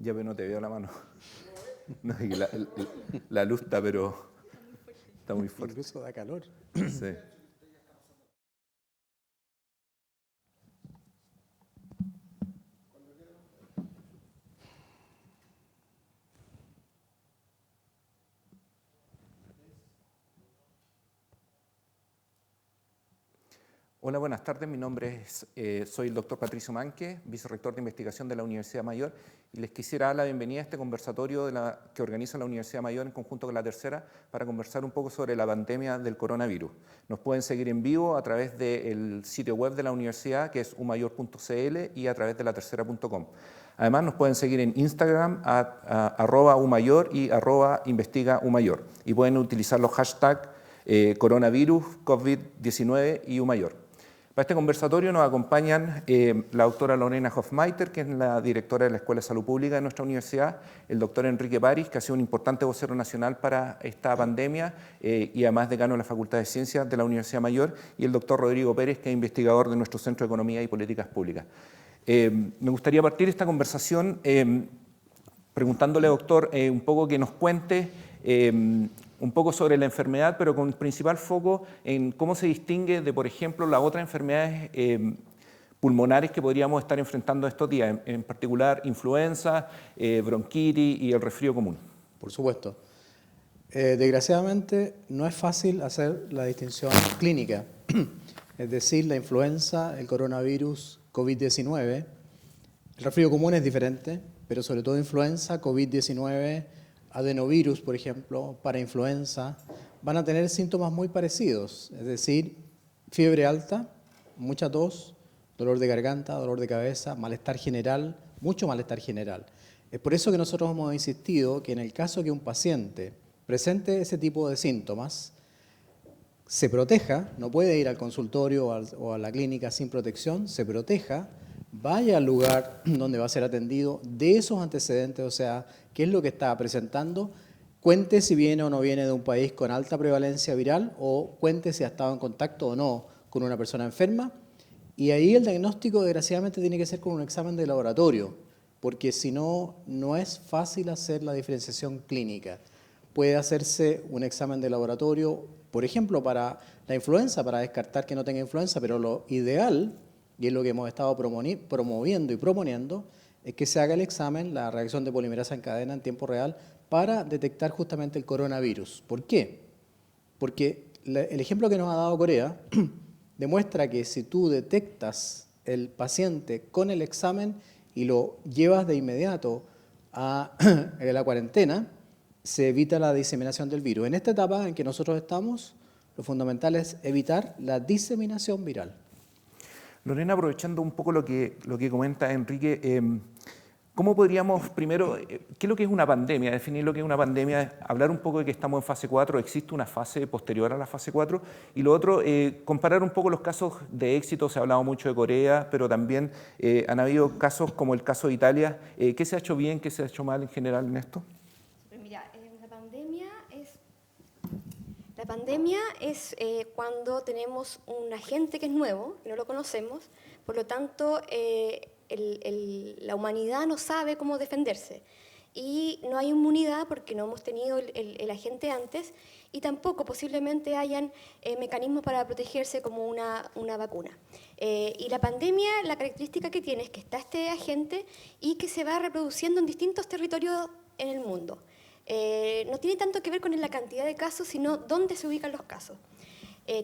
Ya, pero no te veo la mano. No, y la luz está, pero está muy fuerte. Incluso da calor. Sí. Hola, buenas tardes. Mi nombre soy el doctor Patricio Manque, vicerrector de investigación de la Universidad Mayor, y les quisiera dar la bienvenida a este conversatorio que organiza la Universidad Mayor en conjunto con la Tercera para conversar un poco sobre la pandemia del coronavirus. Nos pueden seguir en vivo a través del sitio web de la universidad, que es umayor.cl, y a través de latercera.com. Además, nos pueden seguir en Instagram @umayor y @investigaumayor, y pueden utilizar los hashtags coronavirus, COVID-19 y umayor. Para este conversatorio nos acompañan la doctora Lorena Hofmeister, que es la directora de la Escuela de Salud Pública de nuestra universidad, el doctor Enrique París, que ha sido un importante vocero nacional para esta pandemia y además decano de la Facultad de Ciencias de la Universidad Mayor, y el doctor Rodrigo Pérez, que es investigador de nuestro Centro de Economía y Políticas Públicas. Me gustaría partir esta conversación preguntándole, doctor, un poco que nos cuente un poco sobre la enfermedad, pero con principal foco en cómo se distingue de, por ejemplo, las otras enfermedades pulmonares que podríamos estar enfrentando estos días, en particular influenza, bronquitis y el resfrío común. Por supuesto. Desgraciadamente no es fácil hacer la distinción clínica, es decir, la influenza, el coronavirus, COVID-19. El resfrío común es diferente, pero sobre todo influenza, COVID-19, adenovirus, por ejemplo, parainfluenza, van a tener síntomas muy parecidos, es decir, fiebre alta, mucha tos, dolor de garganta, dolor de cabeza, malestar general, mucho malestar general. Es por eso que nosotros hemos insistido que en el caso que un paciente presente ese tipo de síntomas, se proteja, no puede ir al consultorio o a la clínica sin protección, se proteja, vaya al lugar donde va a ser atendido, de esos antecedentes, o sea, qué es lo que está presentando, cuente si viene o no viene de un país con alta prevalencia viral o cuente si ha estado en contacto o no con una persona enferma. Y ahí el diagnóstico, desgraciadamente, tiene que ser con un examen de laboratorio, porque si no, no es fácil hacer la diferenciación clínica. Puede hacerse un examen de laboratorio, por ejemplo, para la influenza, para descartar que no tenga influenza, pero lo ideal, y es lo que hemos estado promoviendo y proponiendo, es que se haga el examen, la reacción de polimerasa en cadena en tiempo real, para detectar justamente el coronavirus. ¿Por qué? Porque el ejemplo que nos ha dado Corea demuestra que si tú detectas el paciente con el examen y lo llevas de inmediato a la cuarentena, se evita la diseminación del virus. En esta etapa en que nosotros estamos, lo fundamental es evitar la diseminación viral. Lorena, aprovechando un poco lo que comenta Enrique, ¿cómo podríamos, primero, qué es lo que es una pandemia? Definir lo que es una pandemia, hablar un poco de que estamos en fase 4, existe una fase posterior a la fase 4, y lo otro, comparar un poco los casos de éxito. Se ha hablado mucho de Corea, pero también han habido casos como el caso de Italia. ¿Qué se ha hecho bien, qué se ha hecho mal en general en esto? Mira, la pandemia es cuando tenemos un agente que es nuevo, que no lo conocemos, por lo tanto la humanidad no sabe cómo defenderse. Y no hay inmunidad porque no hemos tenido el agente antes, y tampoco posiblemente hayan mecanismos para protegerse como una vacuna. Y la pandemia, la característica que tiene es que está este agente y que se va reproduciendo en distintos territorios en el mundo. No tiene tanto que ver con la cantidad de casos, sino dónde se ubican los casos.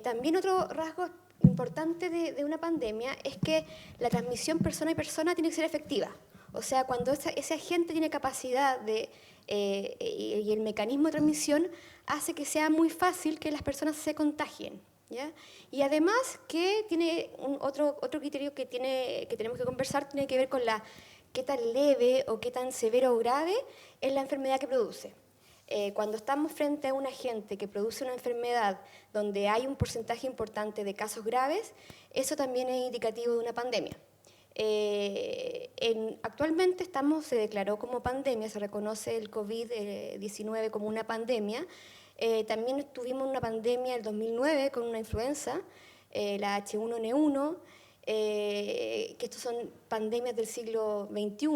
También otro rasgo importante de una pandemia es que la transmisión persona a persona tiene que ser efectiva. O sea, cuando ese agente tiene capacidad y el mecanismo de transmisión hace que sea muy fácil que las personas se contagien, ¿ya? Y además que tiene otro criterio que tenemos que conversar, tiene que ver con qué tan leve o qué tan severo o grave es la enfermedad que produce. Cuando estamos frente a un agente que produce una enfermedad donde hay un porcentaje importante de casos graves, eso también es indicativo de una pandemia. Actualmente se declaró como pandemia, se reconoce el COVID-19 como una pandemia. También tuvimos una pandemia en el 2009 con una influenza, la H1N1, que estos son pandemias del siglo XXI,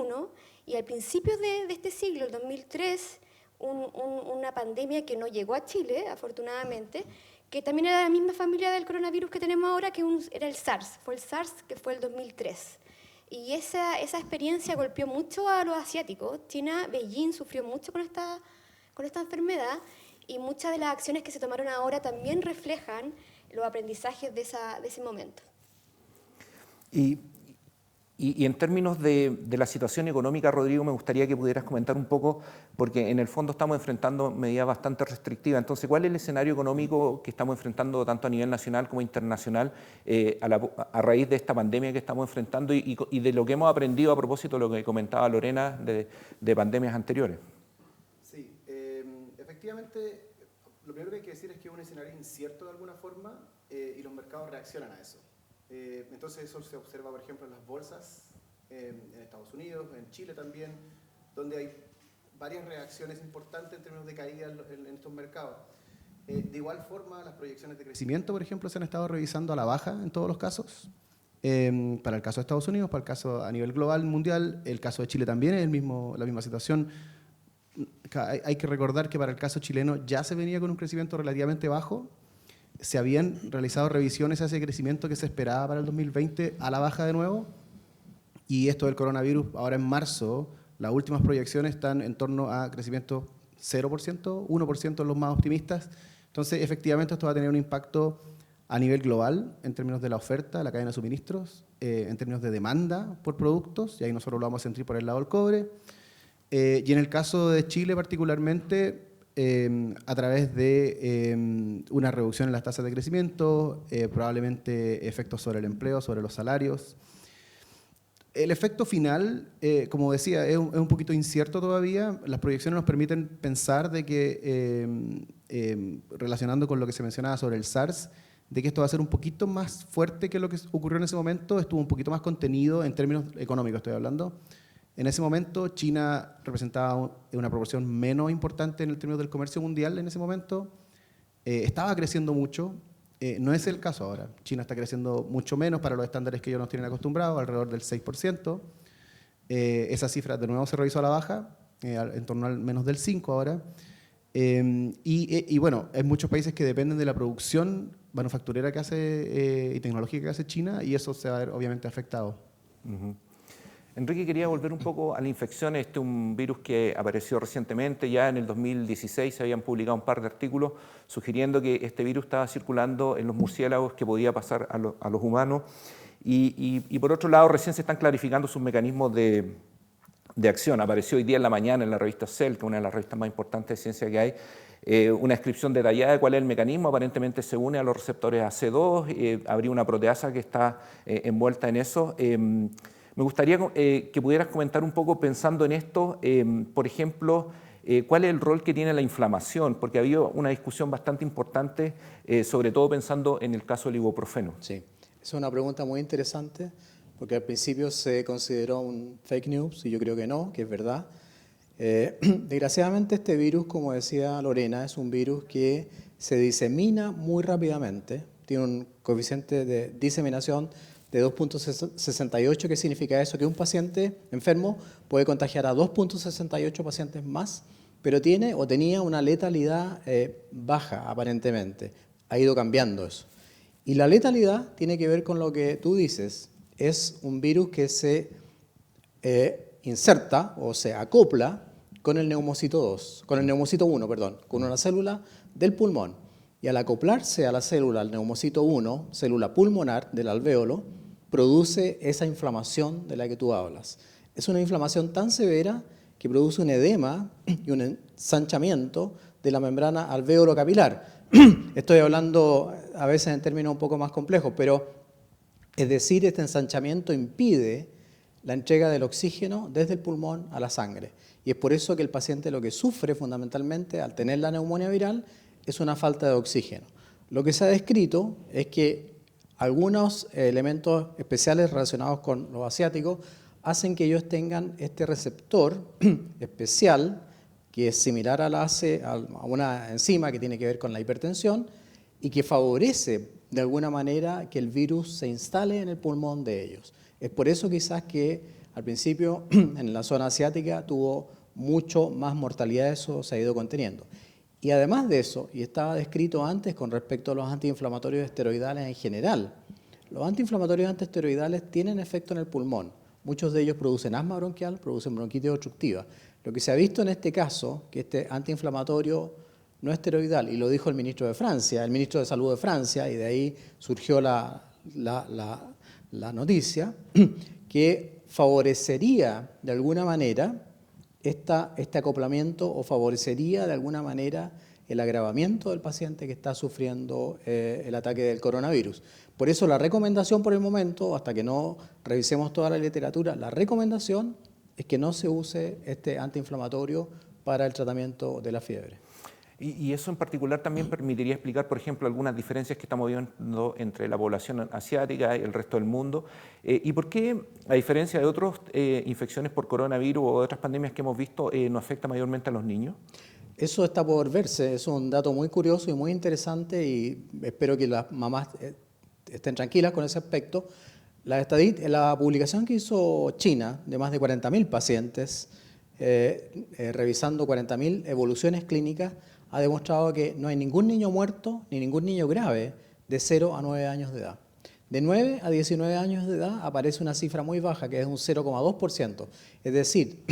Y al principio de este siglo, el 2003, una pandemia que no llegó a Chile, afortunadamente, que también era la misma familia del coronavirus que tenemos ahora, que era el SARS. Fue el SARS que fue el 2003. Y esa experiencia golpeó mucho a los asiáticos. China, Beijing, sufrió mucho con esta enfermedad, y muchas de las acciones que se tomaron ahora también reflejan los aprendizajes de ese momento. Y en términos de la situación económica, Rodrigo, me gustaría que pudieras comentar un poco, porque en el fondo estamos enfrentando medidas bastante restrictivas. Entonces, ¿cuál es el escenario económico que estamos enfrentando tanto a nivel nacional como internacional a raíz de esta pandemia que estamos enfrentando y de lo que hemos aprendido a propósito de lo que comentaba Lorena de pandemias anteriores? Sí, efectivamente, lo primero que hay que decir es que es un escenario incierto de alguna forma y los mercados reaccionan a eso. Entonces eso se observa, por ejemplo, en las bolsas en Estados Unidos, en Chile también, donde hay varias reacciones importantes en términos de caída en estos mercados. De igual forma, las proyecciones de crecimiento, por ejemplo, se han estado revisando a la baja en todos los casos. Para el caso de Estados Unidos, para el caso a nivel global, mundial, el caso de Chile también es la misma situación. Hay que recordar que para el caso chileno ya se venía con un crecimiento relativamente bajo. Se habían realizado revisiones a ese crecimiento que se esperaba para el 2020 a la baja de nuevo, y esto del coronavirus, ahora en marzo, las últimas proyecciones están en torno a crecimiento 0%, 1% los más optimistas. Entonces, efectivamente, esto va a tener un impacto a nivel global en términos de la oferta, la cadena de suministros, en términos de demanda por productos, y ahí nosotros lo vamos a sentir por el lado del cobre. Y en el caso de Chile particularmente, a través de una reducción en las tasas de crecimiento, probablemente efectos sobre el empleo, sobre los salarios. El efecto final, como decía, es un poquito incierto todavía. Las proyecciones nos permiten pensar de que, relacionando con lo que se mencionaba sobre el SARS, de que esto va a ser un poquito más fuerte que lo que ocurrió en ese momento, estuvo un poquito más contenido en términos económicos, estoy hablando. En ese momento, China representaba una proporción menos importante en el término del comercio mundial en ese momento. Estaba creciendo mucho. No es el caso ahora. China está creciendo mucho menos para los estándares que ellos nos tienen acostumbrados, alrededor del 6%. Esa cifra de nuevo se revisó a la baja, en torno al menos del 5% ahora. Y bueno, hay muchos países que dependen de la producción manufacturera que hace y tecnológica que hace China, y eso se va a ver obviamente afectado. Uh-huh. Enrique, quería volver un poco a la infección. Un virus que apareció recientemente, ya en el 2016 se habían publicado un par de artículos sugiriendo que este virus estaba circulando en los murciélagos, que podía pasar a los humanos. Y por otro lado, recién se están clarificando sus mecanismos de acción. Apareció hoy día en la mañana en la revista Cell, que es una de las revistas más importantes de ciencia que hay, una descripción detallada de cuál es el mecanismo. Aparentemente se une a los receptores AC2, habría una proteasa que está envuelta en eso. Me gustaría que pudieras comentar un poco, pensando en esto, por ejemplo, cuál es el rol que tiene la inflamación, porque ha habido una discusión bastante importante, sobre todo pensando en el caso del ibuprofeno. Sí, es una pregunta muy interesante, porque al principio se consideró un fake news, y yo creo que no, que es verdad. Desgraciadamente este virus, como decía Lorena, es un virus que se disemina muy rápidamente, tiene un coeficiente de diseminación de 2.68, ¿qué significa eso? Que un paciente enfermo puede contagiar a 2.68 pacientes más, pero tiene o tenía una letalidad baja aparentemente. Ha ido cambiando eso. Y la letalidad tiene que ver con lo que tú dices. Es un virus que se inserta o se acopla con el neumocito 2, con el neumocito 1, perdón, con una célula del pulmón. Y al acoplarse a la célula, al neumocito 1, célula pulmonar del alvéolo, produce esa inflamación de la que tú hablas. Es una inflamación tan severa que produce un edema y un ensanchamiento de la membrana alvéolo-capilar. Estoy hablando a veces en términos un poco más complejos, pero es decir, este ensanchamiento impide la entrega del oxígeno desde el pulmón a la sangre. Y es por eso que el paciente lo que sufre fundamentalmente al tener la neumonía viral es una falta de oxígeno. Lo que se ha descrito es que algunos elementos especiales relacionados con los asiáticos hacen que ellos tengan este receptor especial que es similar a una enzima que tiene que ver con la hipertensión y que favorece de alguna manera que el virus se instale en el pulmón de ellos. Es por eso quizás que Al principio, en la zona asiática, tuvo mucho más mortalidad, eso se ha ido conteniendo. Y además de eso, y estaba descrito antes con respecto a los antiinflamatorios esteroidales en general, los antiinflamatorios antiesteroidales tienen efecto en el pulmón. Muchos de ellos producen asma bronquial, producen bronquitis obstructiva. Lo que se ha visto en este caso, que este antiinflamatorio no esteroidal, y lo dijo el ministro de Francia, el ministro de Salud de Francia, y de ahí surgió la noticia, que favorecería de alguna manera este acoplamiento o favorecería de alguna manera el agravamiento del paciente que está sufriendo el ataque del coronavirus. Por eso la recomendación por el momento, hasta que no revisemos toda la literatura, la recomendación es que no se use este antiinflamatorio para el tratamiento de la fiebre. Y eso en particular también permitiría explicar, por ejemplo, algunas diferencias que estamos viendo entre la población asiática y el resto del mundo. ¿Y por qué, a diferencia de otras infecciones por coronavirus o otras pandemias que hemos visto, no afecta mayormente a los niños? Eso está por verse, es un dato muy curioso y muy interesante y espero que las mamás estén tranquilas con ese aspecto. La publicación que hizo China de más de 40.000 pacientes, revisando 40.000 evoluciones clínicas, ha demostrado que no hay ningún niño muerto ni ningún niño grave de 0 a 9 años de edad. De 9 a 19 años de edad aparece una cifra muy baja, que es un 0,2%. Es decir,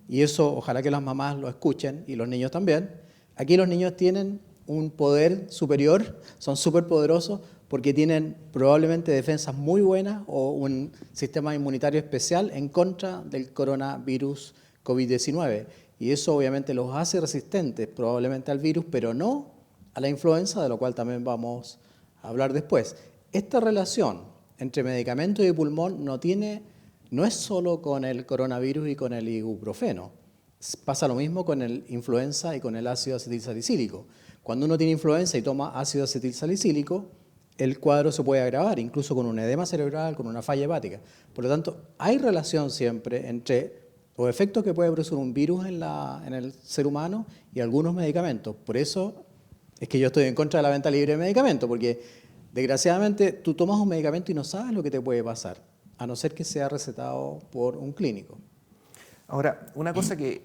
y eso ojalá que las mamás lo escuchen y los niños también, aquí los niños tienen un poder superior, son súper poderosos porque tienen probablemente defensas muy buenas o un sistema inmunitario especial en contra del coronavirus COVID-19. Y eso obviamente los hace resistentes probablemente al virus, pero no a la influenza, de lo cual también vamos a hablar después. Esta relación entre medicamento y pulmón no es solo con el coronavirus y con el ibuprofeno. Pasa lo mismo con el influenza y con el ácido acetilsalicílico. Cuando uno tiene influenza y toma ácido acetilsalicílico, el cuadro se puede agravar, incluso con un edema cerebral, con una falla hepática. Por lo tanto, hay relación siempre entre los efectos que puede producir un virus en el ser humano y algunos medicamentos. Por eso es que yo estoy en contra de la venta libre de medicamentos, porque desgraciadamente tú tomas un medicamento y no sabes lo que te puede pasar, a no ser que sea recetado por un clínico. Ahora, una cosa que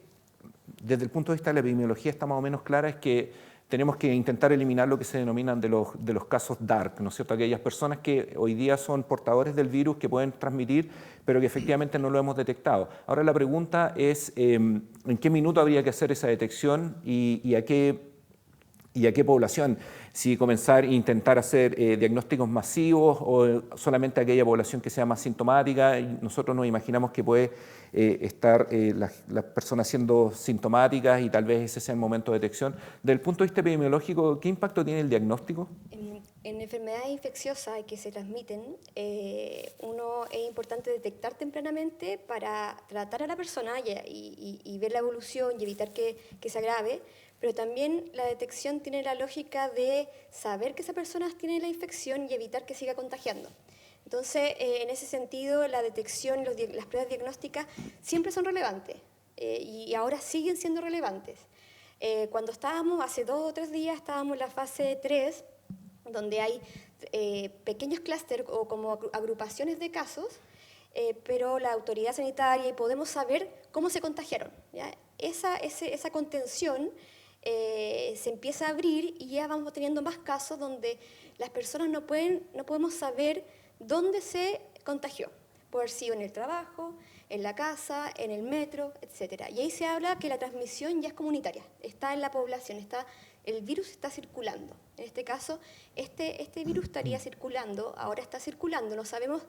desde el punto de vista de la epidemiología está más o menos clara es que tenemos que intentar eliminar lo que se denominan de los casos dark, ¿no es cierto? Aquellas personas que hoy día son portadores del virus, que pueden transmitir, pero que efectivamente no lo hemos detectado. Ahora la pregunta es, ¿en qué minuto habría que hacer esa detección y a qué población? Si comenzar a intentar hacer diagnósticos masivos o solamente aquella población que sea más sintomática. Y nosotros nos imaginamos que puede estar las personas siendo sintomáticas y tal vez ese sea el momento de detección. Desde el punto de vista epidemiológico, ¿qué impacto tiene el diagnóstico? En enfermedades infecciosas que se transmiten, uno es importante detectar tempranamente para tratar a la persona y ver la evolución y evitar que se agrave. Pero también la detección tiene la lógica de saber que esa persona tiene la infección y evitar que siga contagiando. Entonces, en ese sentido, la detección y las pruebas diagnósticas siempre son relevantes y ahora siguen siendo relevantes. Cuando estábamos, hace 2 o 3 días, estábamos en la fase 3, donde hay pequeños clústeres o como agrupaciones de casos, pero la autoridad sanitaria y podemos saber cómo se contagiaron, ¿ya? Esa contención se empieza a abrir y ya vamos teniendo más casos donde las personas no podemos saber dónde se contagió. Puede haber sido en el trabajo, en la casa, en el metro, etc. Y ahí se habla que la transmisión ya es comunitaria, está en la población, el virus está circulando. En este caso, este virus estaría circulando, ahora está circulando, no sabemos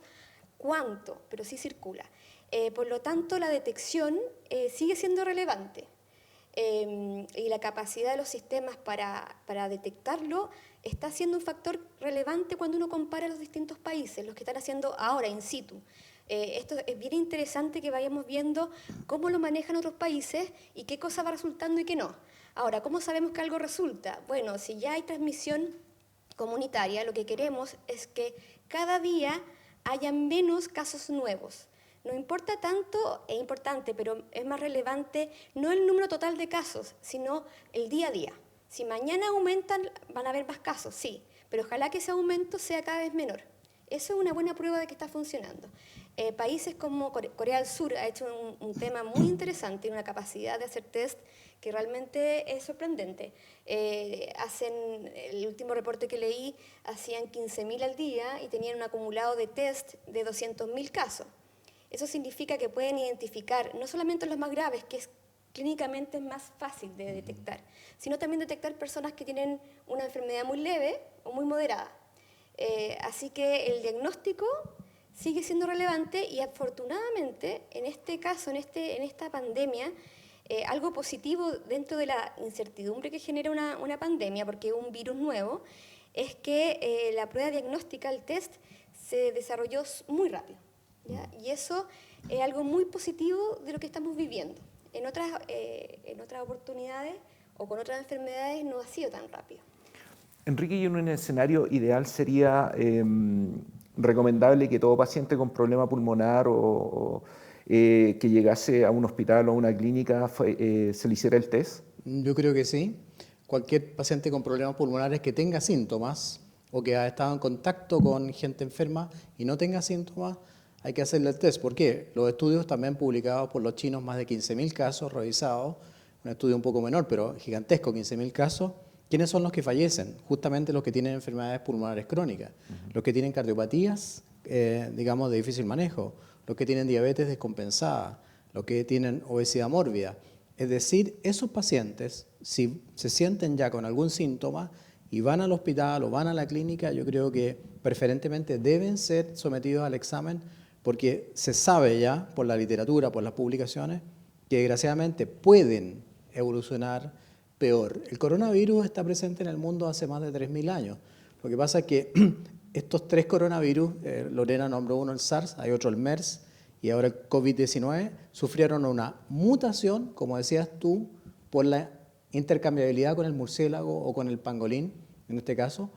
cuánto, pero sí circula. Por lo tanto, la detección sigue siendo relevante. Y la capacidad de los sistemas para detectarlo está siendo un factor relevante cuando uno compara los distintos países, los que están haciendo ahora in situ. Esto es bien interesante que vayamos viendo cómo lo manejan otros países y qué cosa va resultando y qué no. Ahora, ¿cómo sabemos que algo resulta? Bueno, si ya hay transmisión comunitaria, lo que queremos es que cada día haya menos casos nuevos. No importa tanto, es importante, pero es más relevante no el número total de casos, sino el día a día. Si mañana aumentan, van a haber más casos, sí, pero ojalá que ese aumento sea cada vez menor. Eso es una buena prueba de que está funcionando. Países como Corea del Sur ha hecho un tema muy interesante y una capacidad de hacer test que realmente es sorprendente. El último reporte que leí, hacían 15.000 al día y tenían un acumulado de test de 200.000 casos. Eso significa que pueden identificar no solamente los más graves, que es clínicamente más fácil de detectar, sino también detectar personas que tienen una enfermedad muy leve o muy moderada. Así que el diagnóstico sigue siendo relevante y afortunadamente en este caso, en esta pandemia, algo positivo dentro de la incertidumbre que genera una pandemia, porque es un virus nuevo, es que la prueba diagnóstica, el test, se desarrolló muy rápido, ¿ya? Y eso es algo muy positivo de lo que estamos viviendo. En otras oportunidades o con otras enfermedades no ha sido tan rápido. Enrique, y en un escenario ideal sería recomendable que todo paciente con problema pulmonar o que llegase a un hospital o a una clínica se le hiciera el test. Yo creo que sí. Cualquier paciente con problemas pulmonares que tenga síntomas o que ha estado en contacto con gente enferma y no tenga síntomas, hay que hacerle el test. ¿Por qué? Los estudios también publicados por los chinos, más de 15.000 casos revisados, un estudio un poco menor, pero gigantesco, 15.000 casos. ¿Quiénes son los que fallecen? Justamente los que tienen enfermedades pulmonares crónicas, los que tienen cardiopatías, digamos, de difícil manejo, los que tienen diabetes descompensada, los que tienen obesidad mórbida. Es decir, esos pacientes, si se sienten ya con algún síntoma y van al hospital o van a la clínica, yo creo que preferentemente deben ser sometidos al examen, porque se sabe ya por la literatura, por las publicaciones, que desgraciadamente pueden evolucionar peor. El coronavirus está presente en el mundo hace más de 3.000 años. Lo que pasa es que estos 3 coronavirus, Lorena nombró uno el SARS, hay otro el MERS y ahora el COVID-19, sufrieron una mutación, como decías tú, por la intercambiabilidad con el murciélago o con el pangolín, en este caso.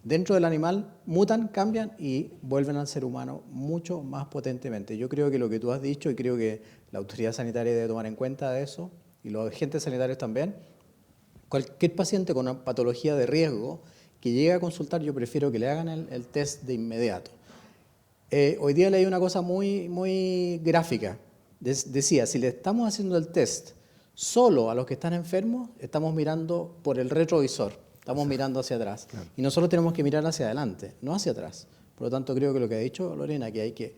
Dentro del animal mutan, cambian y vuelven al ser humano mucho más potentemente. Yo creo que lo que tú has dicho, y creo que la autoridad sanitaria debe tomar en cuenta de eso, y los agentes sanitarios también, cualquier paciente con una patología de riesgo que llegue a consultar, yo prefiero que le hagan el test de inmediato. Hoy día leí una cosa muy gráfica. Decía, si le estamos haciendo el test solo a los que están enfermos, estamos mirando por el retrovisor, estamos mirando hacia atrás. Claro. Y nosotros tenemos que mirar hacia adelante, no hacia atrás. Por lo tanto, creo que lo que ha dicho Lorena, que hay que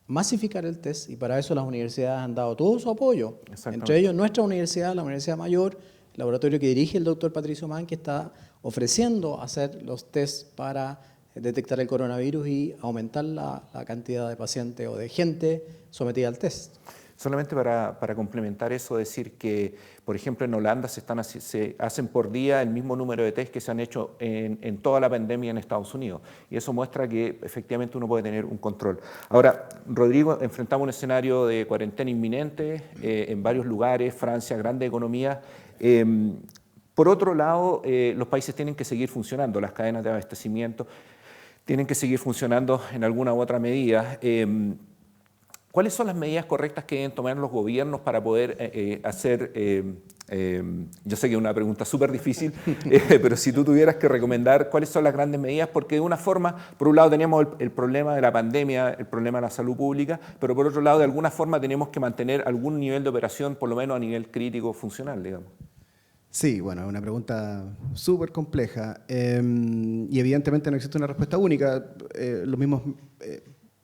masificar el test, y para eso las universidades han dado todo su apoyo. Entre ellos nuestra universidad, la Universidad Mayor, el laboratorio que dirige el doctor Patricio Mann, que está ofreciendo hacer los tests para detectar el coronavirus y aumentar la cantidad de pacientes o de gente sometida al test. Solamente para complementar eso, decir que, por ejemplo, en Holanda se hacen por día el mismo número de test que se han hecho en toda la pandemia en Estados Unidos. Y eso muestra que efectivamente uno puede tener un control. Ahora, Rodrigo, enfrentamos un escenario de cuarentena inminente en varios lugares, Francia, grandes economías. Por otro lado, los países tienen que seguir funcionando, las cadenas de abastecimiento tienen que seguir funcionando en alguna u otra medida. ¿Cuáles son las medidas correctas que deben tomar los gobiernos para poder hacer, yo sé que es una pregunta súper difícil, pero si tú tuvieras que recomendar cuáles son las grandes medidas, porque de una forma, por un lado teníamos el problema de la pandemia, el problema de la salud pública, pero por otro lado de alguna forma tenemos que mantener algún nivel de operación, por lo menos a nivel crítico funcional, digamos. Sí, bueno, es una pregunta súper compleja y evidentemente no existe una respuesta única. Los mismos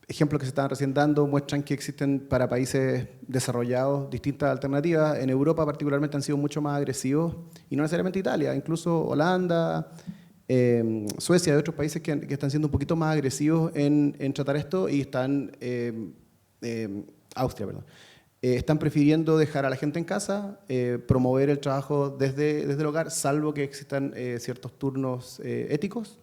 ejemplos que se estaban recién dando muestran que existen para países desarrollados distintas alternativas. En Europa particularmente han sido mucho más agresivos, y no necesariamente Italia, incluso Holanda, Suecia y otros países que están siendo un poquito más agresivos en tratar esto, y están, Austria, perdón. Están prefiriendo dejar a la gente en casa, promover el trabajo desde el hogar, salvo que existan ciertos turnos éticos.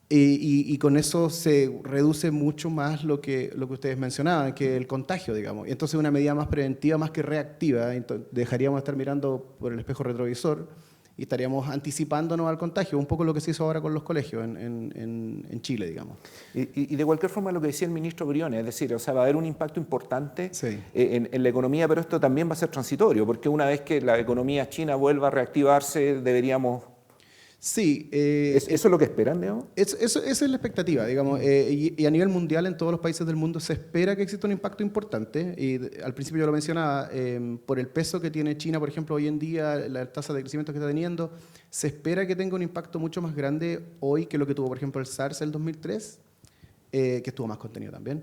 Y con eso se reduce mucho más lo que ustedes mencionaban, que el contagio, digamos. Entonces, una medida más preventiva, más que reactiva. Dejaríamos de estar mirando por el espejo retrovisor y estaríamos anticipándonos al contagio, un poco lo que se hizo ahora con los colegios en Chile, digamos. Y de cualquier forma lo que decía el ministro Briones, es decir, o sea, va a haber un impacto importante en la economía, pero esto también va a ser transitorio, porque una vez que la economía china vuelva a reactivarse, deberíamos... Sí, ¿Eso es lo que esperan, digamos? esa es la expectativa, digamos, y a nivel mundial, en todos los países del mundo, se espera que exista un impacto importante, y al principio yo lo mencionaba, por el peso que tiene China, por ejemplo, hoy en día, la tasa de crecimiento que está teniendo, se espera que tenga un impacto mucho más grande hoy que lo que tuvo, por ejemplo, el SARS el 2003, que estuvo más contenido también.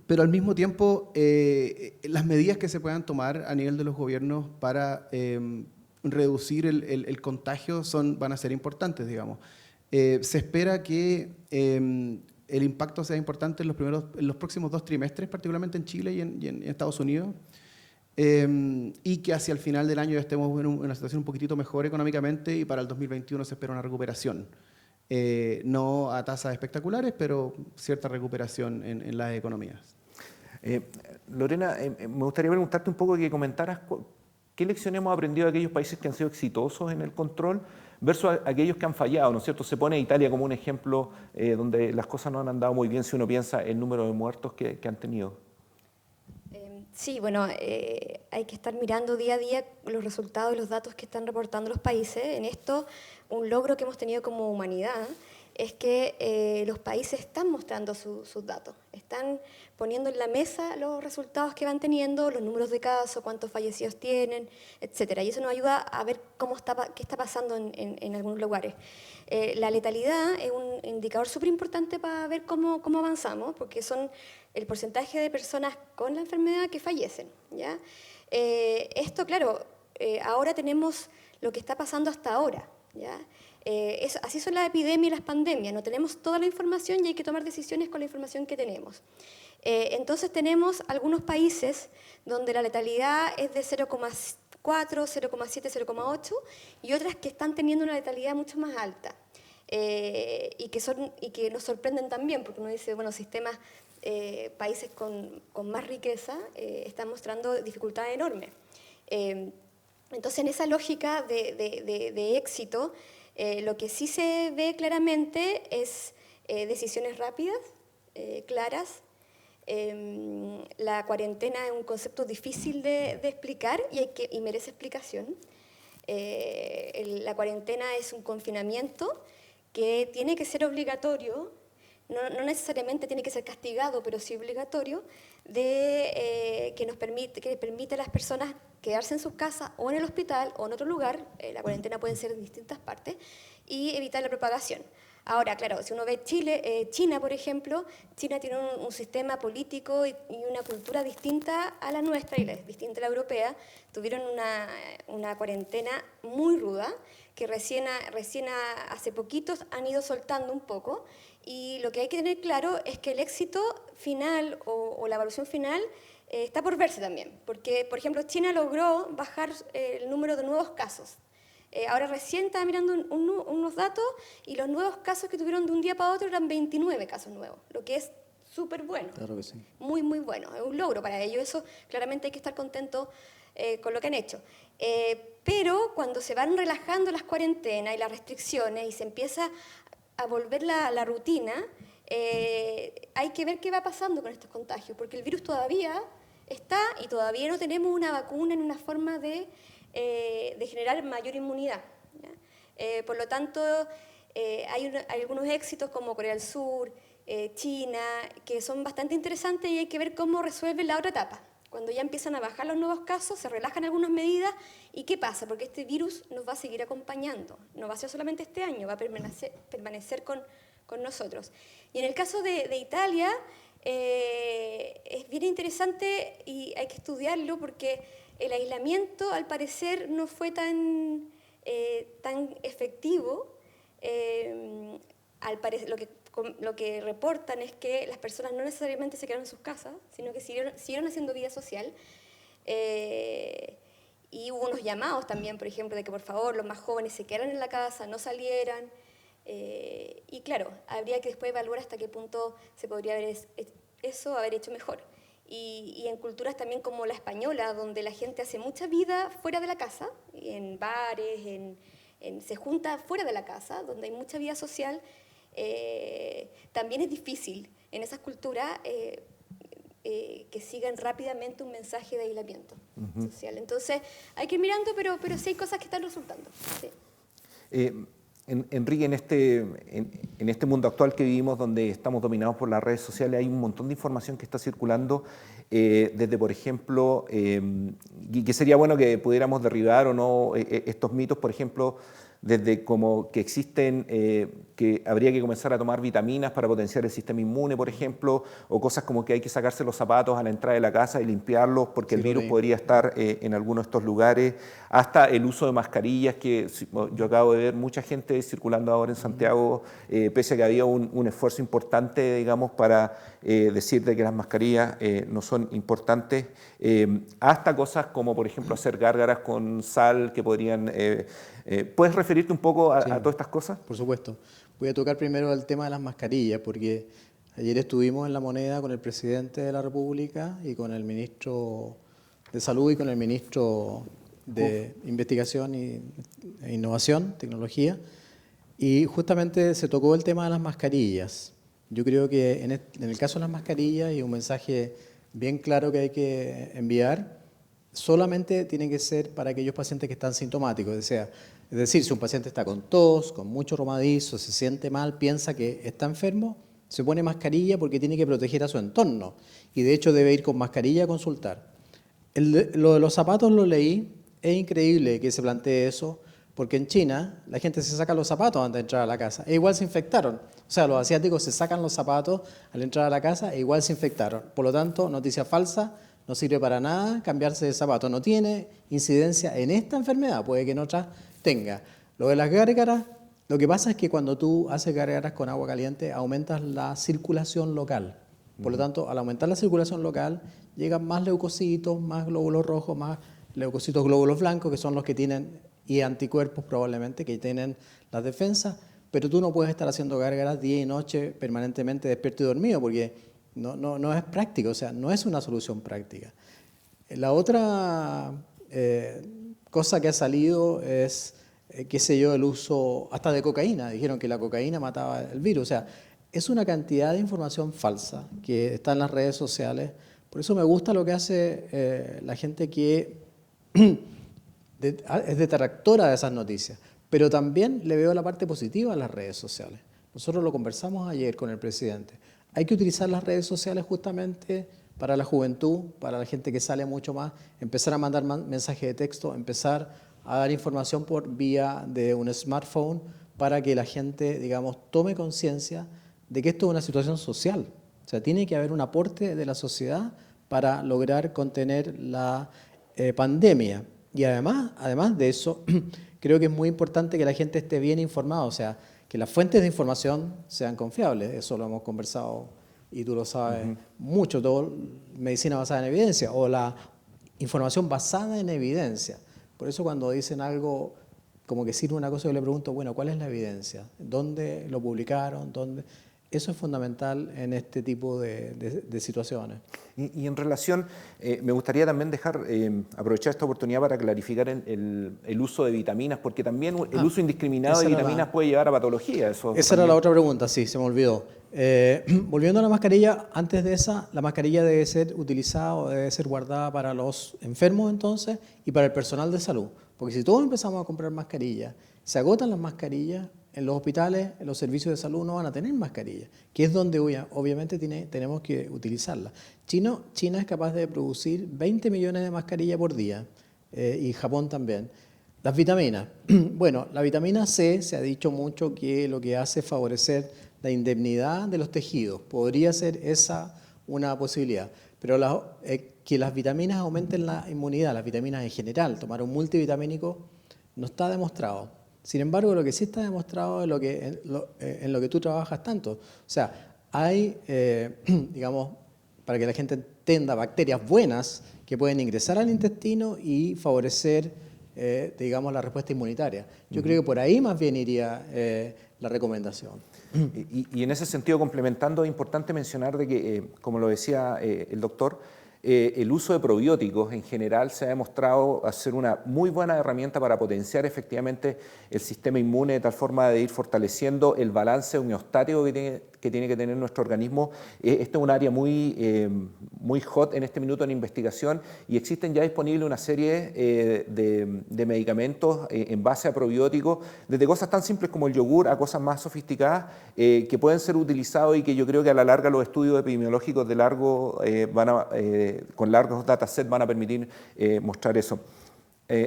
Pero al mismo tiempo, las medidas que se puedan tomar a nivel de los gobiernos para reducir el contagio van a ser importantes, digamos. Se espera que el impacto sea importante en los próximos 2 trimestres, particularmente en Chile y en Estados Unidos, y que hacia el final del año ya estemos en una situación un poquitito mejor económicamente, y para el 2021 se espera una recuperación. No a tasas espectaculares, pero cierta recuperación en las economías. Lorena, me gustaría preguntarte un poco, que comentaras qué lecciones hemos aprendido de aquellos países que han sido exitosos en el control versus aquellos que han fallado, ¿no es cierto? Se pone Italia como un ejemplo donde las cosas no han andado muy bien si uno piensa en el número de muertos que han tenido. Sí, bueno, hay que estar mirando día a día los resultados y los datos que están reportando los países. En esto, un logro que hemos tenido como humanidad es que los países están mostrando sus datos, están poniendo en la mesa los resultados que van teniendo, los números de casos, cuántos fallecidos tienen, etcétera. Y eso nos ayuda a ver qué está pasando en algunos lugares. La letalidad es un indicador súper importante para ver cómo avanzamos, porque son el porcentaje de personas con la enfermedad que fallecen, ¿ya? Esto, claro, ahora tenemos lo que está pasando hasta ahora, ¿ya? Así son las epidemias y las pandemias, no tenemos toda la información y hay que tomar decisiones con la información que tenemos. Entonces tenemos algunos países donde la letalidad es de 0,4, 0,7, 0,8 y otras que están teniendo una letalidad mucho más alta. Y que nos sorprenden también, porque uno dice, bueno, países con más riqueza están mostrando dificultades enormes. Entonces, en esa lógica de éxito, lo que sí se ve claramente es decisiones rápidas, claras. La cuarentena es un concepto difícil de explicar y merece explicación. La cuarentena es un confinamiento que tiene que ser obligatorio, no necesariamente tiene que ser castigado, pero sí obligatorio, que permite a las personas quedarse en sus casas o en el hospital o en otro lugar, la cuarentena puede ser en distintas partes, y evitar la propagación. Ahora, claro, si uno ve China, por ejemplo, China tiene un sistema político y una cultura distinta a la nuestra y distinta a la europea. Tuvieron una cuarentena muy ruda que recién hace poquitos han ido soltando un poco, y lo que hay que tener claro es que el éxito final o la evaluación final está por verse también, porque, por ejemplo, China logró bajar el número de nuevos casos. Ahora recién estaba mirando unos datos y los nuevos casos que tuvieron de un día para otro eran 29 casos nuevos, lo que es súper bueno. Claro que sí. Muy, muy bueno. Es un logro para ellos. Eso claramente hay que estar contento con lo que han hecho. Pero cuando se van relajando las cuarentenas y las restricciones y se empieza a volver la rutina, hay que ver qué va pasando con estos contagios, porque el virus todavía está y todavía no tenemos una vacuna en una forma de generar mayor inmunidad, ¿ya? Por lo tanto, hay algunos éxitos como Corea del Sur, China, que son bastante interesantes y hay que ver cómo resuelven la otra etapa. Cuando ya empiezan a bajar los nuevos casos, se relajan algunas medidas, ¿y qué pasa? Porque este virus nos va a seguir acompañando, no va a ser solamente este año, va a permanecer con nosotros. Y en el caso de Italia, es bien interesante y hay que estudiarlo porque el aislamiento, al parecer, no fue tan efectivo. Al parecer, lo que reportan es que las personas no necesariamente se quedaron en sus casas, sino que siguieron haciendo vida social. Y hubo unos llamados también, por ejemplo, de que por favor los más jóvenes se quedaran en la casa, no salieran. Y claro, habría que después evaluar hasta qué punto se podría haber hecho mejor. Y en culturas también como la española, donde la gente hace mucha vida fuera de la casa, en bares, se junta fuera de la casa, donde hay mucha vida social, también es difícil en esas culturas que sigan rápidamente un mensaje de aislamiento social. Entonces, hay que ir mirando, pero sí hay cosas que están resultando. Sí. Enrique, en este mundo actual que vivimos, donde estamos dominados por las redes sociales, hay un montón de información que está circulando, desde, por ejemplo, y que sería bueno que pudiéramos derribar o no estos mitos, por ejemplo, desde como que existen, que habría que comenzar a tomar vitaminas para potenciar el sistema inmune, por ejemplo, o cosas como que hay que sacarse los zapatos a la entrada de la casa y limpiarlos porque el virus podría estar en alguno de estos lugares, hasta el uso de mascarillas, que yo acabo de ver mucha gente circulando ahora en Santiago, pese a que había un esfuerzo importante, digamos, para decir de que las mascarillas no son importantes, hasta cosas como, por ejemplo, hacer gárgaras con sal que podrían... ¿Puedes referirte un poco a todas estas cosas? Por supuesto. Voy a tocar primero el tema de las mascarillas, porque ayer estuvimos en La Moneda con el presidente de la República y con el ministro de Salud y con el ministro de Investigación e Innovación, Tecnología, y justamente se tocó el tema de las mascarillas. Yo creo que en el caso de las mascarillas, y un mensaje bien claro que hay que enviar, solamente tiene que ser para aquellos pacientes que están sintomáticos, es decir, si un paciente está con tos, con mucho romadizo, se siente mal, piensa que está enfermo, se pone mascarilla porque tiene que proteger a su entorno y de hecho debe ir con mascarilla a consultar. Lo de los zapatos lo leí, es increíble que se plantee eso, porque en China la gente se saca los zapatos antes de entrar a la casa e igual se infectaron. O sea, los asiáticos se sacan los zapatos al entrar a la casa e igual se infectaron. Por lo tanto, noticia falsa. No sirve para nada cambiarse de zapato. No tiene incidencia en esta enfermedad, puede que en otras tenga. Lo de las gárgaras, lo que pasa es que cuando tú haces gárgaras con agua caliente, aumentas la circulación local. Por lo tanto, al aumentar la circulación local, llegan más leucocitos, más glóbulos rojos, más leucocitos, glóbulos blancos, que son los que tienen, y anticuerpos probablemente, que tienen las defensas, pero tú no puedes estar haciendo gárgaras día y noche permanentemente despierto y dormido, porque no es práctico, o sea, no es una solución práctica. La otra cosa que ha salido es, qué sé yo, el uso hasta de cocaína. Dijeron que la cocaína mataba el virus. O sea, es una cantidad de información falsa que está en las redes sociales. Por eso me gusta lo que hace la gente que es detractora de esas noticias. Pero también le veo la parte positiva a las redes sociales. Nosotros lo conversamos ayer con el presidente. Hay que utilizar las redes sociales justamente para la juventud, para la gente que sale mucho más, empezar a mandar mensajes de texto, empezar a dar información por vía de un smartphone para que la gente, digamos, tome conciencia de que esto es una situación social. O sea, tiene que haber un aporte de la sociedad para lograr contener la pandemia. Y además de eso, creo que es muy importante que la gente esté bien informada, o sea, que las fuentes de información sean confiables. Eso lo hemos conversado y tú lo sabes mucho, todo medicina basada en evidencia o la información basada en evidencia. Por eso cuando dicen algo como que sirve una cosa, yo le pregunto, bueno, ¿cuál es la evidencia? ¿Dónde lo publicaron? ¿Dónde? Eso es fundamental en este tipo de situaciones. Y en relación, me gustaría también aprovechar esta oportunidad para clarificar el uso de vitaminas, porque también el uso indiscriminado de vitaminas puede llevar a patología. Esa era la otra pregunta, sí, se me olvidó. Volviendo a la mascarilla, antes de esa, la mascarilla debe ser utilizada o debe ser guardada para los enfermos entonces y para el personal de salud. Porque si todos empezamos a comprar mascarillas, se agotan las mascarillas, en los hospitales, en los servicios de salud no van a tener mascarillas, que es donde obviamente tenemos que utilizarlas. China es capaz de producir 20 millones de mascarillas por día y Japón también. Las vitaminas. Bueno, la vitamina C se ha dicho mucho que lo que hace es favorecer la indemnidad de los tejidos. Podría ser esa una posibilidad. Pero que las vitaminas aumenten la inmunidad, las vitaminas en general, tomar un multivitamínico, no está demostrado. Sin embargo, lo que sí está demostrado es en lo que tú trabajas tanto. O sea, hay, digamos, para que la gente entienda, bacterias buenas que pueden ingresar al intestino y favorecer, digamos, la respuesta inmunitaria. Yo creo que por ahí más bien iría la recomendación. Y en ese sentido, complementando, es importante mencionar de que, como lo decía el doctor, el uso de probióticos en general se ha demostrado ser una muy buena herramienta para potenciar efectivamente el sistema inmune de tal forma de ir fortaleciendo el balance homeostático que que tiene que tener nuestro organismo. Este es un área muy hot en este minuto en investigación y existen ya disponibles una serie de medicamentos en base a probióticos, desde cosas tan simples como el yogur a cosas más sofisticadas que pueden ser utilizados y que yo creo que a la larga los estudios epidemiológicos con largos datasets van a permitir mostrar eso.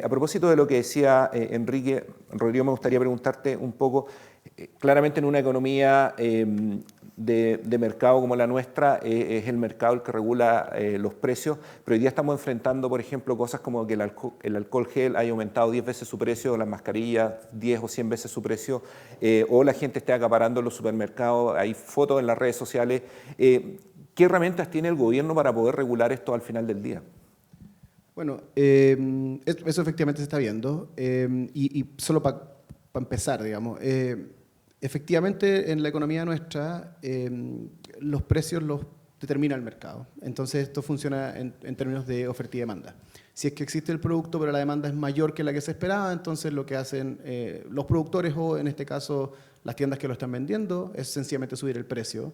A propósito de lo que decía Enrique, Rodrigo, me gustaría preguntarte un poco, claramente en una economía de mercado como la nuestra, es el mercado el que regula los precios, pero hoy día estamos enfrentando, por ejemplo, cosas como que el alcohol gel haya aumentado 10 veces su precio, o las mascarillas 10 o 100 veces su precio, o la gente esté acaparando en los supermercados, hay fotos en las redes sociales. ¿Qué herramientas tiene el gobierno para poder regular esto al final del día? Bueno, eso efectivamente se está viendo y solo para empezar, digamos, efectivamente en la economía nuestra los precios los determina el mercado. Entonces esto funciona en términos de oferta y demanda. Si es que existe el producto pero la demanda es mayor que la que se esperaba, entonces lo que hacen los productores o en este caso las tiendas que lo están vendiendo es sencillamente subir el precio,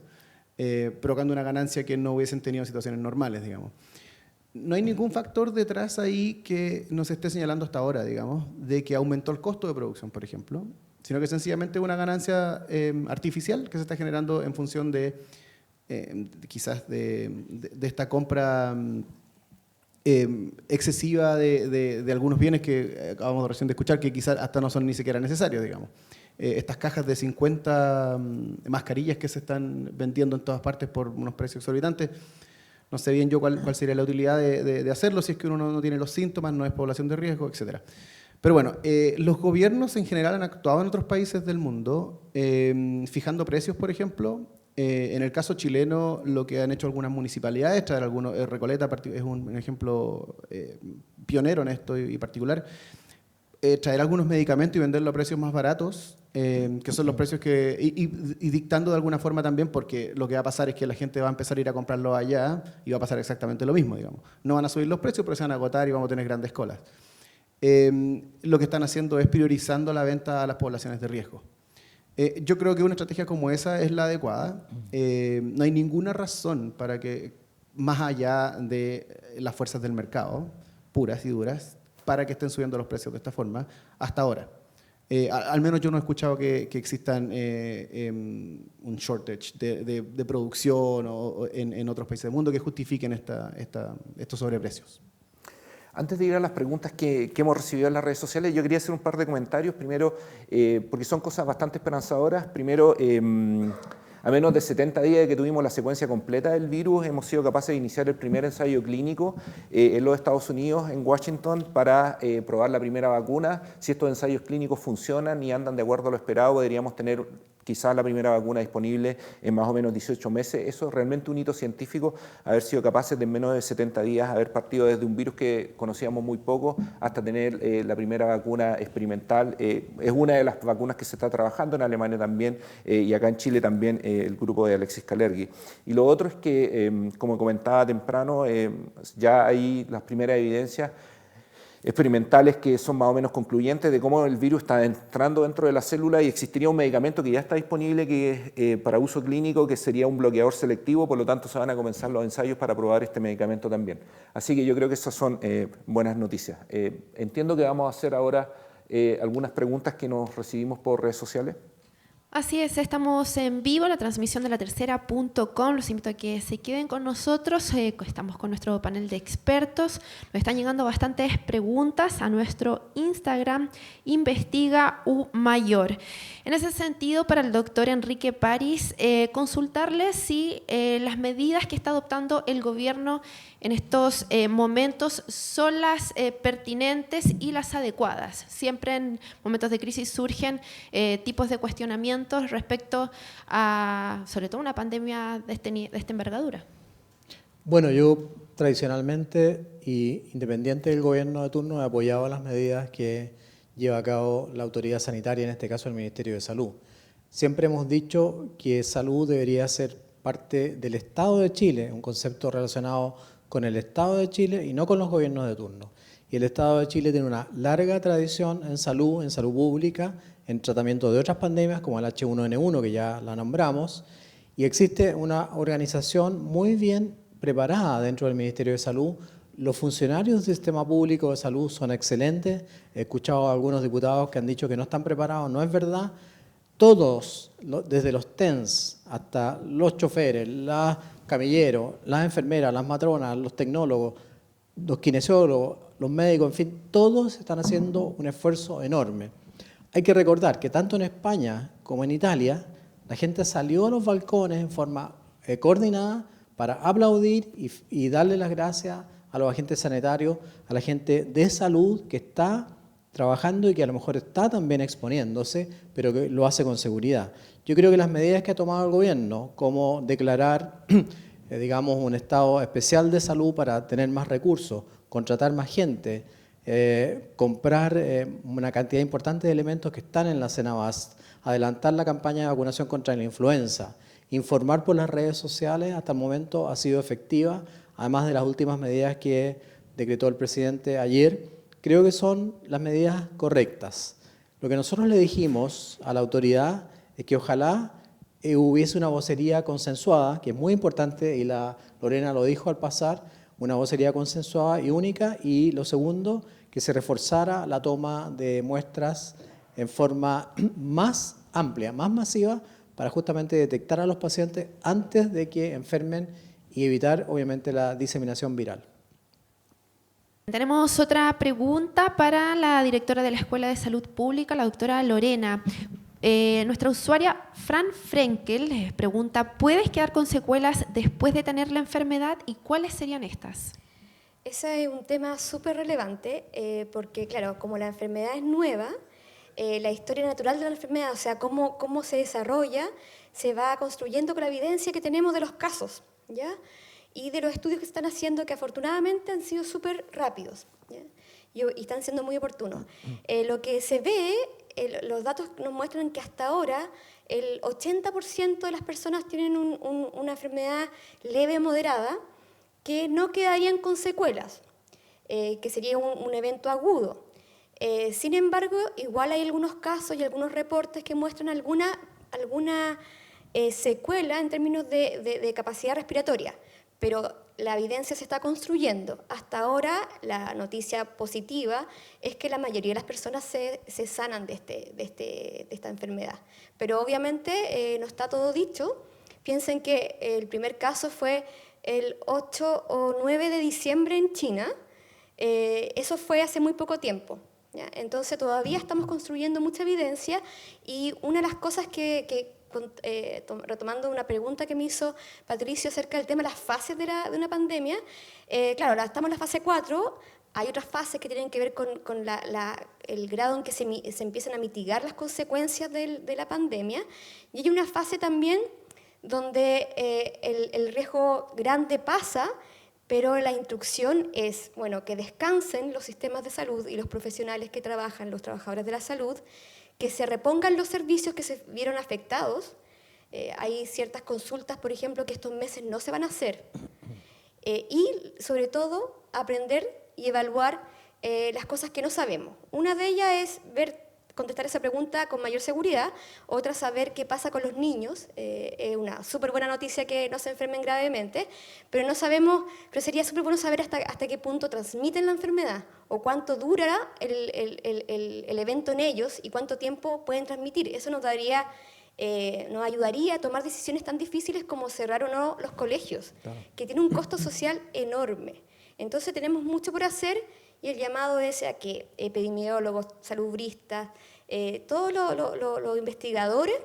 provocando una ganancia que no hubiesen tenido en situaciones normales, digamos. No hay ningún factor detrás ahí que nos esté señalando hasta ahora, digamos, de que aumentó el costo de producción, por ejemplo, sino que sencillamente una ganancia artificial que se está generando en función de quizás de esta compra excesiva de algunos bienes que acabamos recién de escuchar, que quizás hasta no son ni siquiera necesarios, digamos. Estas cajas de 50 mascarillas que se están vendiendo en todas partes por unos precios exorbitantes. No sé bien yo cuál sería la utilidad de hacerlo si es que uno no tiene los síntomas, no es población de riesgo, etc. Pero bueno, los gobiernos en general han actuado en otros países del mundo fijando precios, por ejemplo. En el caso chileno, lo que han hecho algunas municipalidades, traer algunos, Recoleta es un ejemplo pionero en esto y particular, traer algunos medicamentos y venderlo a precios más baratos, que son los precios que... Y dictando de alguna forma también, porque lo que va a pasar es que la gente va a empezar a ir a comprarlo allá y va a pasar exactamente lo mismo, digamos. No van a subir los precios, pero se van a agotar y vamos a tener grandes colas. Lo que están haciendo es priorizando la venta a las poblaciones de riesgo. Yo creo que una estrategia como esa es la adecuada. No hay ninguna razón para que, más allá de las fuerzas del mercado, puras y duras, para que estén subiendo los precios de esta forma hasta ahora. Al menos yo no he escuchado que existan un shortage de producción en otros países del mundo que justifiquen estos sobreprecios. Antes de ir a las preguntas que hemos recibido en las redes sociales, yo quería hacer un par de comentarios. Primero, porque son cosas bastante esperanzadoras. Primero, a menos de 70 días de que tuvimos la secuencia completa del virus, hemos sido capaces de iniciar el primer ensayo clínico en los Estados Unidos, en Washington, para probar la primera vacuna. Si estos ensayos clínicos funcionan y andan de acuerdo a lo esperado, podríamos tener quizás la primera vacuna disponible en más o menos 18 meses. Eso es realmente un hito científico, haber sido capaces de en menos de 70 días haber partido desde un virus que conocíamos muy poco hasta tener la primera vacuna experimental. Es una de las vacunas que se está trabajando en Alemania también y acá en Chile también el grupo de Alexis Kalergi. Y lo otro es que, como comentaba temprano, ya hay las primeras evidencias experimentales que son más o menos concluyentes de cómo el virus está entrando dentro de la célula y existiría un medicamento que ya está disponible que es para uso clínico, que sería un bloqueador selectivo, por lo tanto se van a comenzar los ensayos para probar este medicamento también. Así que yo creo que esas son buenas noticias. Entiendo que vamos a hacer ahora algunas preguntas que nos recibimos por redes sociales. Así es, estamos en vivo, la transmisión de latercera.com. Los invito a que se queden con nosotros. Estamos con nuestro panel de expertos. Nos están llegando bastantes preguntas a nuestro Instagram, InvestigaUMayor. En ese sentido, para el doctor Enrique París, consultarle si las medidas que está adoptando el gobierno en estos momentos son las pertinentes y las adecuadas. Siempre en momentos de crisis surgen tipos de cuestionamientos respecto a, sobre todo, una pandemia de esta envergadura. Bueno, yo tradicionalmente y independiente del gobierno de turno he apoyado las medidas que lleva a cabo la autoridad sanitaria, en este caso el Ministerio de Salud. Siempre hemos dicho que salud debería ser parte del Estado de Chile, un concepto relacionado con el Estado de Chile y no con los gobiernos de turno. Y el Estado de Chile tiene una larga tradición en salud pública, en tratamiento de otras pandemias como el H1N1, que ya la nombramos, Y existe una organización muy bien preparada dentro del Ministerio de Salud. Los funcionarios del sistema público de salud son excelentes. He escuchado a algunos diputados que han dicho que no están preparados. No es verdad. Todos, desde los TENS hasta los choferes, los camilleros, las enfermeras, las matronas, los tecnólogos, los kinesiólogos, los médicos, en fin, todos están haciendo un esfuerzo enorme. Hay que recordar que tanto en España como en Italia, la gente salió a los balcones en forma coordinada para aplaudir y darle las gracias a los agentes sanitarios, a la gente de salud que está trabajando y que a lo mejor está también exponiéndose, pero que lo hace con seguridad. Yo creo que las medidas que ha tomado el gobierno, como declarar, digamos, un estado especial de salud para tener más recursos, contratar más gente, comprar una cantidad importante de elementos que están en la Senabast, adelantar la campaña de vacunación contra la influenza, informar por las redes sociales, hasta el momento ha sido efectiva, además de las últimas medidas que decretó el presidente ayer. Creo que son las medidas correctas. Lo que nosotros le dijimos a la autoridad es que ojalá hubiese una vocería consensuada, que es muy importante, y la Lorena lo dijo al pasar, una vocería consensuada y única, y lo segundo, que se reforzara la toma de muestras en forma más amplia, más masiva, para justamente detectar a los pacientes antes de que enfermen y evitar, obviamente, la diseminación viral. Tenemos otra pregunta para la directora de la Escuela de Salud Pública, la doctora Lorena. Nuestra usuaria Fran Frenkel pregunta, ¿puedes quedar con secuelas después de tener la enfermedad y cuáles serían estas? Ese es un tema súper relevante porque, claro, como la enfermedad es nueva, la historia natural de la enfermedad, o sea, cómo se desarrolla, se va construyendo con la evidencia que tenemos de los casos, ¿ya? Y de los estudios que se están haciendo, que afortunadamente han sido súper rápidos, ¿ya? Y están siendo muy oportunos. Lo que se ve, los datos nos muestran que hasta ahora el 80% de las personas tienen una enfermedad leve o moderada que no quedarían con secuelas, que sería un evento agudo. Sin embargo, igual hay algunos casos y algunos reportes que muestran alguna secuela en términos de capacidad respiratoria, pero la evidencia se está construyendo. Hasta ahora, la noticia positiva es que la mayoría de las personas se sanan de esta enfermedad. Pero obviamente no está todo dicho. Piensen que el primer caso fue el 8 o 9 de diciembre en China. Eso fue hace muy poco tiempo, ¿ya? Entonces todavía estamos construyendo mucha evidencia y una de las cosas retomando una pregunta que me hizo Patricio acerca del tema de las fases de una pandemia, claro, estamos en la fase 4, hay otras fases que tienen que ver con el grado en que se empiezan a mitigar las consecuencias de la pandemia, y hay una fase también donde el riesgo grande pasa, pero la instrucción es, bueno, que descansen los sistemas de salud y los profesionales que trabajan, los trabajadores de la salud, que se repongan los servicios que se vieron afectados. Hay ciertas consultas, por ejemplo, que estos meses no se van a hacer. Y, sobre todo, aprender y evaluar las cosas que no sabemos. Una de ellas es contestar esa pregunta con mayor seguridad. Otra, saber qué pasa con los niños. Es una súper buena noticia que no se enfermen gravemente, pero no sabemos, pero sería súper bueno saber hasta qué punto transmiten la enfermedad o cuánto durará el evento en ellos y cuánto tiempo pueden transmitir. Eso nos ayudaría a tomar decisiones tan difíciles como cerrar o no los colegios, claro, que tiene un costo social enorme. Entonces tenemos mucho por hacer. Y el llamado es a que epidemiólogos, salubristas, todos los investigadores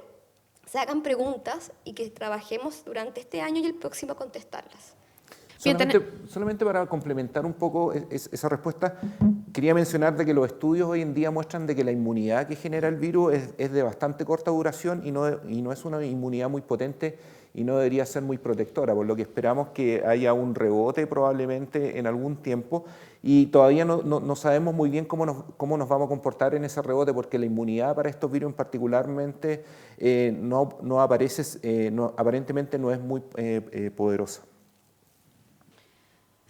se hagan preguntas y que trabajemos durante este año y el próximo a contestarlas. Solamente para complementar un poco esa respuesta, quería mencionar de que los estudios hoy en día muestran de que la inmunidad que genera el virus es de bastante corta duración y no es una inmunidad muy potente y no debería ser muy protectora, por lo que esperamos que haya un rebote probablemente en algún tiempo y todavía no sabemos muy bien cómo nos vamos a comportar en ese rebote, porque la inmunidad para estos virus particularmente aparentemente no es muy poderosa.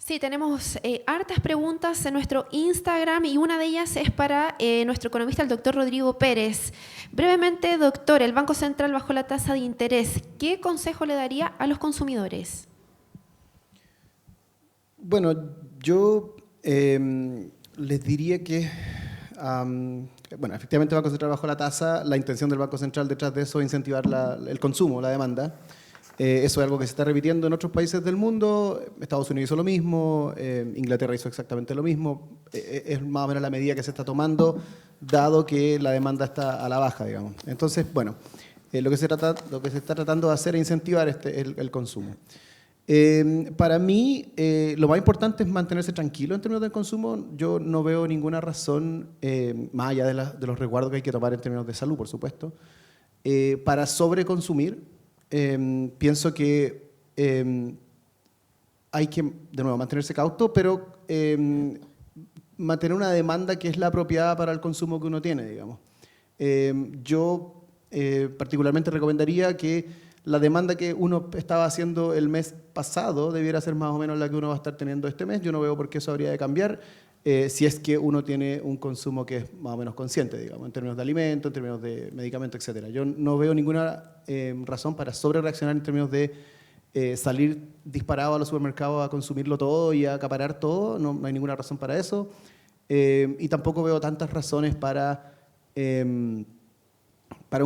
Sí, tenemos hartas preguntas en nuestro Instagram y una de ellas es para nuestro economista, el doctor Rodrigo Pérez. Brevemente, doctor, el Banco Central bajó la tasa de interés. ¿Qué consejo le daría a los consumidores? Bueno, yo les diría que, bueno, efectivamente el Banco Central bajó la tasa. La intención del Banco Central detrás de eso es incentivar el consumo, la demanda. Eso es algo que se está repitiendo en otros países del mundo. Estados Unidos hizo lo mismo, Inglaterra hizo exactamente lo mismo. Es más o menos la medida que se está tomando, dado que la demanda está a la baja, digamos. Entonces, bueno, lo que se está tratando de hacer es incentivar el consumo. Para mí, lo más importante es mantenerse tranquilo en términos del consumo. Yo no veo ninguna razón, más allá de los resguardos que hay que tomar en términos de salud, por supuesto, para sobreconsumir. Pienso que hay que, de nuevo, mantenerse cauto, pero mantener una demanda que es la apropiada para el consumo que uno tiene, digamos. Yo particularmente recomendaría que la demanda que uno estaba haciendo el mes pasado debiera ser más o menos la que uno va a estar teniendo este mes. Yo no veo por qué eso habría de cambiar si es que uno tiene un consumo que es más o menos consciente, digamos, en términos de alimentos, en términos de medicamentos, etc. Yo no veo ninguna razón para sobrereaccionar en términos de salir disparado a los supermercados a consumirlo todo y a acaparar todo. No hay ninguna razón para eso. Y tampoco veo tantas razones para un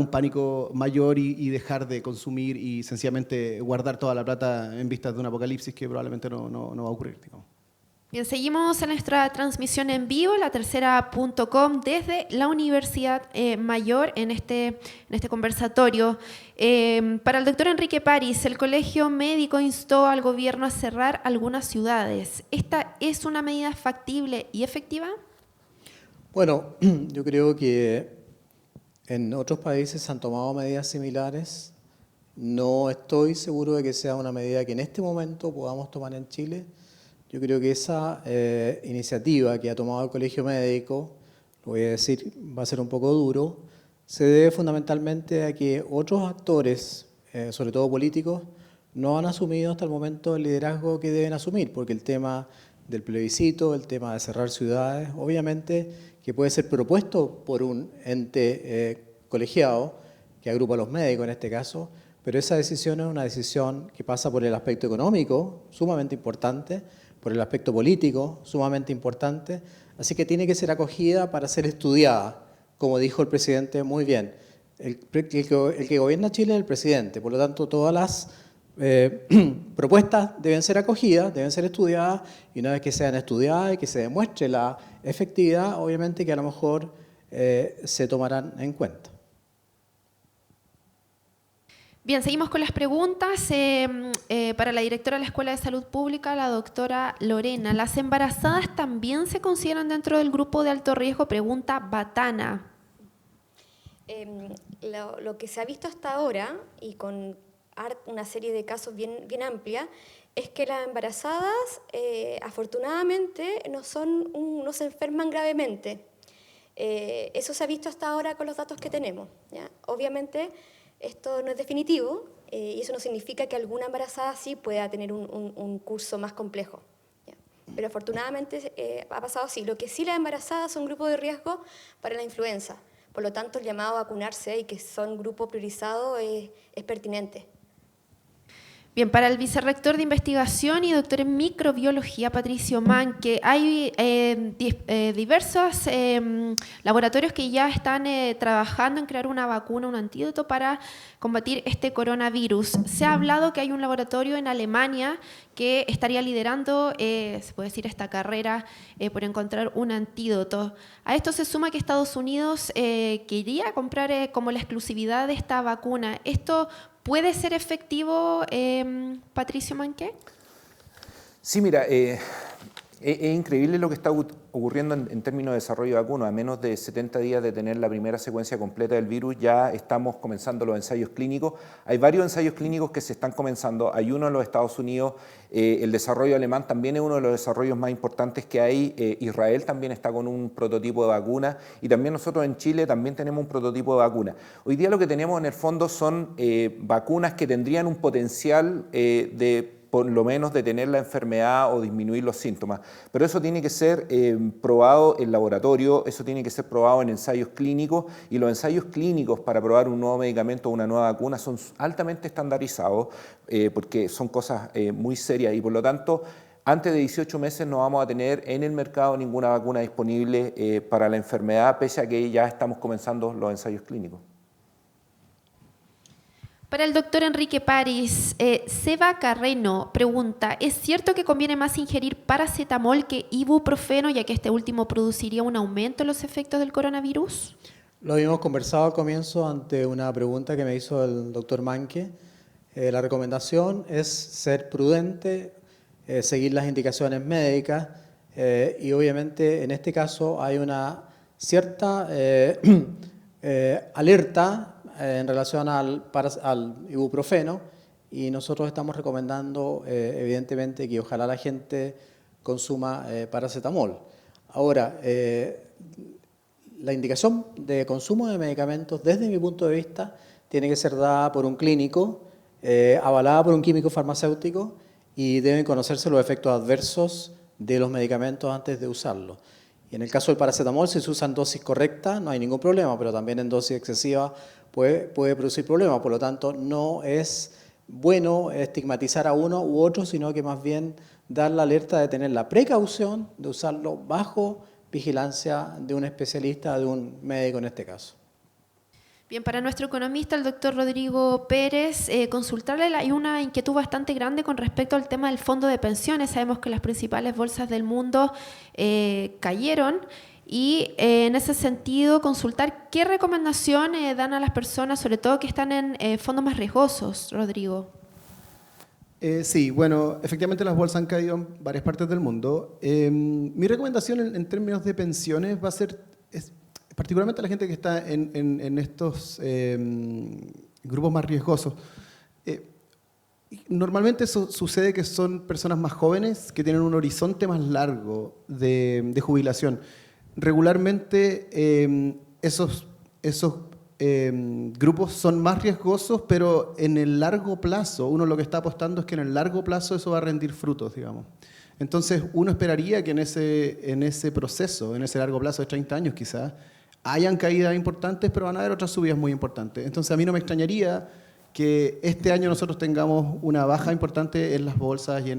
pánico mayor y dejar de consumir y sencillamente guardar toda la plata en vistas de un apocalipsis que probablemente no va a ocurrir, digamos. Bien, seguimos en nuestra transmisión en vivo, latercera.com, desde la Universidad Mayor en este conversatorio. Para el doctor Enrique París, el Colegio Médico instó al gobierno a cerrar algunas ciudades. ¿Esta es una medida factible y efectiva? Bueno, yo creo que en otros países se han tomado medidas similares. No estoy seguro de que sea una medida que en este momento podamos tomar en Chile. Yo creo que esa iniciativa que ha tomado el Colegio Médico, lo voy a decir, va a ser un poco duro, se debe fundamentalmente a que otros actores, sobre todo políticos, no han asumido hasta el momento el liderazgo que deben asumir, porque el tema del plebiscito, el tema de cerrar ciudades, obviamente que puede ser propuesto por un ente colegiado, que agrupa a los médicos en este caso, pero esa decisión es una decisión que pasa por el aspecto económico, sumamente importante, por el aspecto político, sumamente importante, así que tiene que ser acogida para ser estudiada, como dijo el presidente muy bien. El que gobierna Chile es el presidente, por lo tanto todas las propuestas deben ser acogidas, deben ser estudiadas, y una vez que sean estudiadas y que se demuestre la efectividad, obviamente que a lo mejor se tomarán en cuenta. Bien, seguimos con las preguntas. Para la directora de la Escuela de Salud Pública, la doctora Lorena, ¿las embarazadas también se consideran dentro del grupo de alto riesgo? Pregunta Batana. Lo que se ha visto hasta ahora, y con una serie de casos bien amplia, es que las embarazadas afortunadamente no se enferman gravemente. Eso se ha visto hasta ahora con los datos que tenemos, ¿ya? Obviamente esto no es definitivo y eso no significa que alguna embarazada sí pueda tener un curso más complejo, ¿ya? Pero afortunadamente ha pasado así. Lo que sí, las embarazadas son grupo de riesgo para la influenza. Por lo tanto, el llamado a vacunarse y que son grupo priorizado es pertinente. Bien, para el vicerrector de investigación y doctor en microbiología, Patricio Manque, hay diversos laboratorios que ya están trabajando en crear una vacuna, un antídoto para combatir este coronavirus. Se ha hablado que hay un laboratorio en Alemania que estaría liderando, se puede decir, esta carrera por encontrar un antídoto. A esto se suma que Estados Unidos quería comprar como la exclusividad de esta vacuna. ¿Esto puede ser efectivo, Patricio Manque? Sí, mira, es increíble lo que está ocurriendo en términos de desarrollo de vacunas. A menos de 70 días de tener la primera secuencia completa del virus, ya estamos comenzando los ensayos clínicos. Hay varios ensayos clínicos que se están comenzando. Hay uno en los Estados Unidos, el desarrollo alemán también es uno de los desarrollos más importantes que hay. Israel también está con un prototipo de vacuna y también nosotros en Chile también tenemos un prototipo de vacuna. Hoy día lo que tenemos en el fondo son vacunas que tendrían un potencial de por lo menos detener la enfermedad o disminuir los síntomas. Pero eso tiene que ser probado en laboratorio, eso tiene que ser probado en ensayos clínicos, y los ensayos clínicos para probar un nuevo medicamento o una nueva vacuna son altamente estandarizados porque son cosas muy serias, y por lo tanto antes de 18 meses no vamos a tener en el mercado ninguna vacuna disponible para la enfermedad, pese a que ya estamos comenzando los ensayos clínicos. Para el doctor Enrique París, Seba Carreno pregunta, ¿es cierto que conviene más ingerir paracetamol que ibuprofeno, ya que este último produciría un aumento en los efectos del coronavirus? Lo habíamos conversado al comienzo ante una pregunta que me hizo el doctor Manque. La recomendación es ser prudente, seguir las indicaciones médicas y obviamente en este caso hay una cierta alerta en relación al ibuprofeno, y nosotros estamos recomendando evidentemente que ojalá la gente consuma paracetamol. Ahora, la indicación de consumo de medicamentos desde mi punto de vista tiene que ser dada por un clínico, avalada por un químico farmacéutico, y deben conocerse los efectos adversos de los medicamentos antes de usarlos. Y en el caso del paracetamol, si se usa en dosis correcta, no hay ningún problema, pero también en dosis excesiva puede producir problemas. Por lo tanto, no es bueno estigmatizar a uno u otro, sino que más bien dar la alerta de tener la precaución de usarlo bajo vigilancia de un especialista, de un médico en este caso. Bien, para nuestro economista, el doctor Rodrigo Pérez, consultarle, hay una inquietud bastante grande con respecto al tema del fondo de pensiones. Sabemos que las principales bolsas del mundo cayeron y en ese sentido consultar qué recomendación dan a las personas, sobre todo que están en fondos más riesgosos, Rodrigo. Sí, bueno, efectivamente las bolsas han caído en varias partes del mundo. Mi recomendación en términos de pensiones va a ser, particularmente a la gente que está en estos grupos más riesgosos. Normalmente eso sucede que son personas más jóvenes que tienen un horizonte más largo de jubilación. Regularmente esos grupos son más riesgosos, pero en el largo plazo, uno lo que está apostando es que en el largo plazo eso va a rendir frutos, digamos. Entonces uno esperaría que en ese proceso, en ese largo plazo de 30 años quizás, hayan caídas importantes, pero van a haber otras subidas muy importantes. Entonces a mí no me extrañaría que este año nosotros tengamos una baja importante en las bolsas y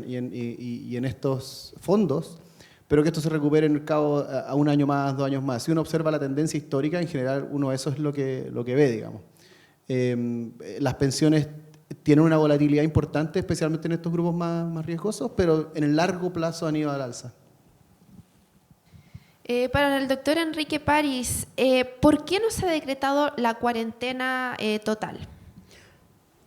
en estos fondos, pero que esto se recupere en el cabo a un año más, 2 años más. Si uno observa la tendencia histórica, en general uno eso es lo que ve, digamos. Las pensiones tienen una volatilidad importante, especialmente en estos grupos más riesgosos, pero en el largo plazo han ido al alza. Para el doctor Enrique París, ¿por qué no se ha decretado la cuarentena total?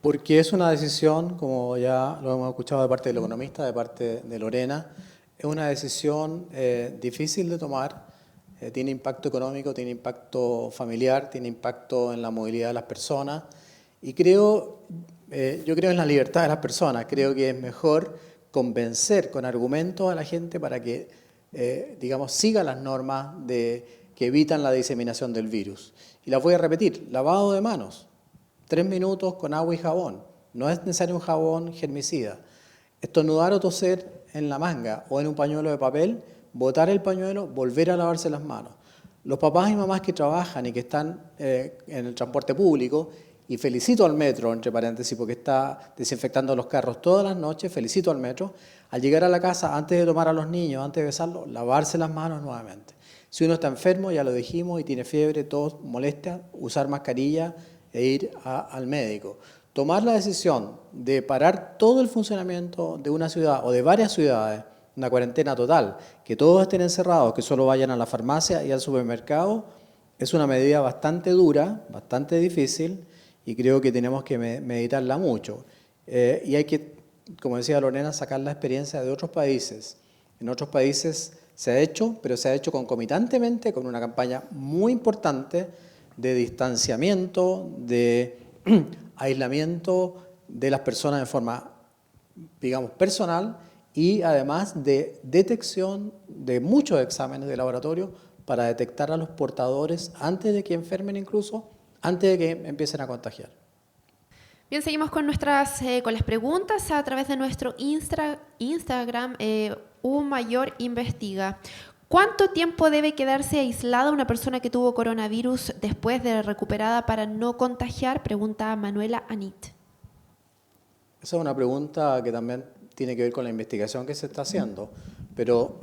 Porque es una decisión, como ya lo hemos escuchado de parte del economista, de parte de Lorena, es una decisión difícil de tomar, tiene impacto económico, tiene impacto familiar, tiene impacto en la movilidad de las personas, y yo creo en la libertad de las personas. Creo que es mejor convencer con argumentos a la gente para que siga las normas que evitan la diseminación del virus. Y las voy a repetir: lavado de manos, 3 minutos con agua y jabón, no es necesario un jabón germicida. Estornudar o toser en la manga o en un pañuelo de papel, botar el pañuelo, volver a lavarse las manos. Los papás y mamás que trabajan y que están en el transporte público, y felicito al metro, entre paréntesis, porque está desinfectando los carros todas las noches, felicito al metro, al llegar a la casa, antes de tomar a los niños, antes de besarlos, lavarse las manos nuevamente. Si uno está enfermo, ya lo dijimos, y tiene fiebre, tos, molestia, usar mascarilla e ir al médico. Tomar la decisión de parar todo el funcionamiento de una ciudad o de varias ciudades, una cuarentena total, que todos estén encerrados, que solo vayan a la farmacia y al supermercado, es una medida bastante dura, bastante difícil, y creo que tenemos que meditarla mucho. Y hay que, como decía Lorena, sacar la experiencia de otros países. En otros países se ha hecho, pero se ha hecho concomitantemente con una campaña muy importante de distanciamiento, de aislamiento de las personas de forma, digamos, personal, y además de detección de muchos exámenes de laboratorio para detectar a los portadores antes de que enfermen, incluso antes de que empiecen a contagiar. Bien, seguimos con con las preguntas a través de nuestro Instagram. Un Mayor investiga. ¿Cuánto tiempo debe quedarse aislada una persona que tuvo coronavirus después de recuperada para no contagiar? Pregunta Manuela Anit. Esa es una pregunta que también tiene que ver con la investigación que se está haciendo, pero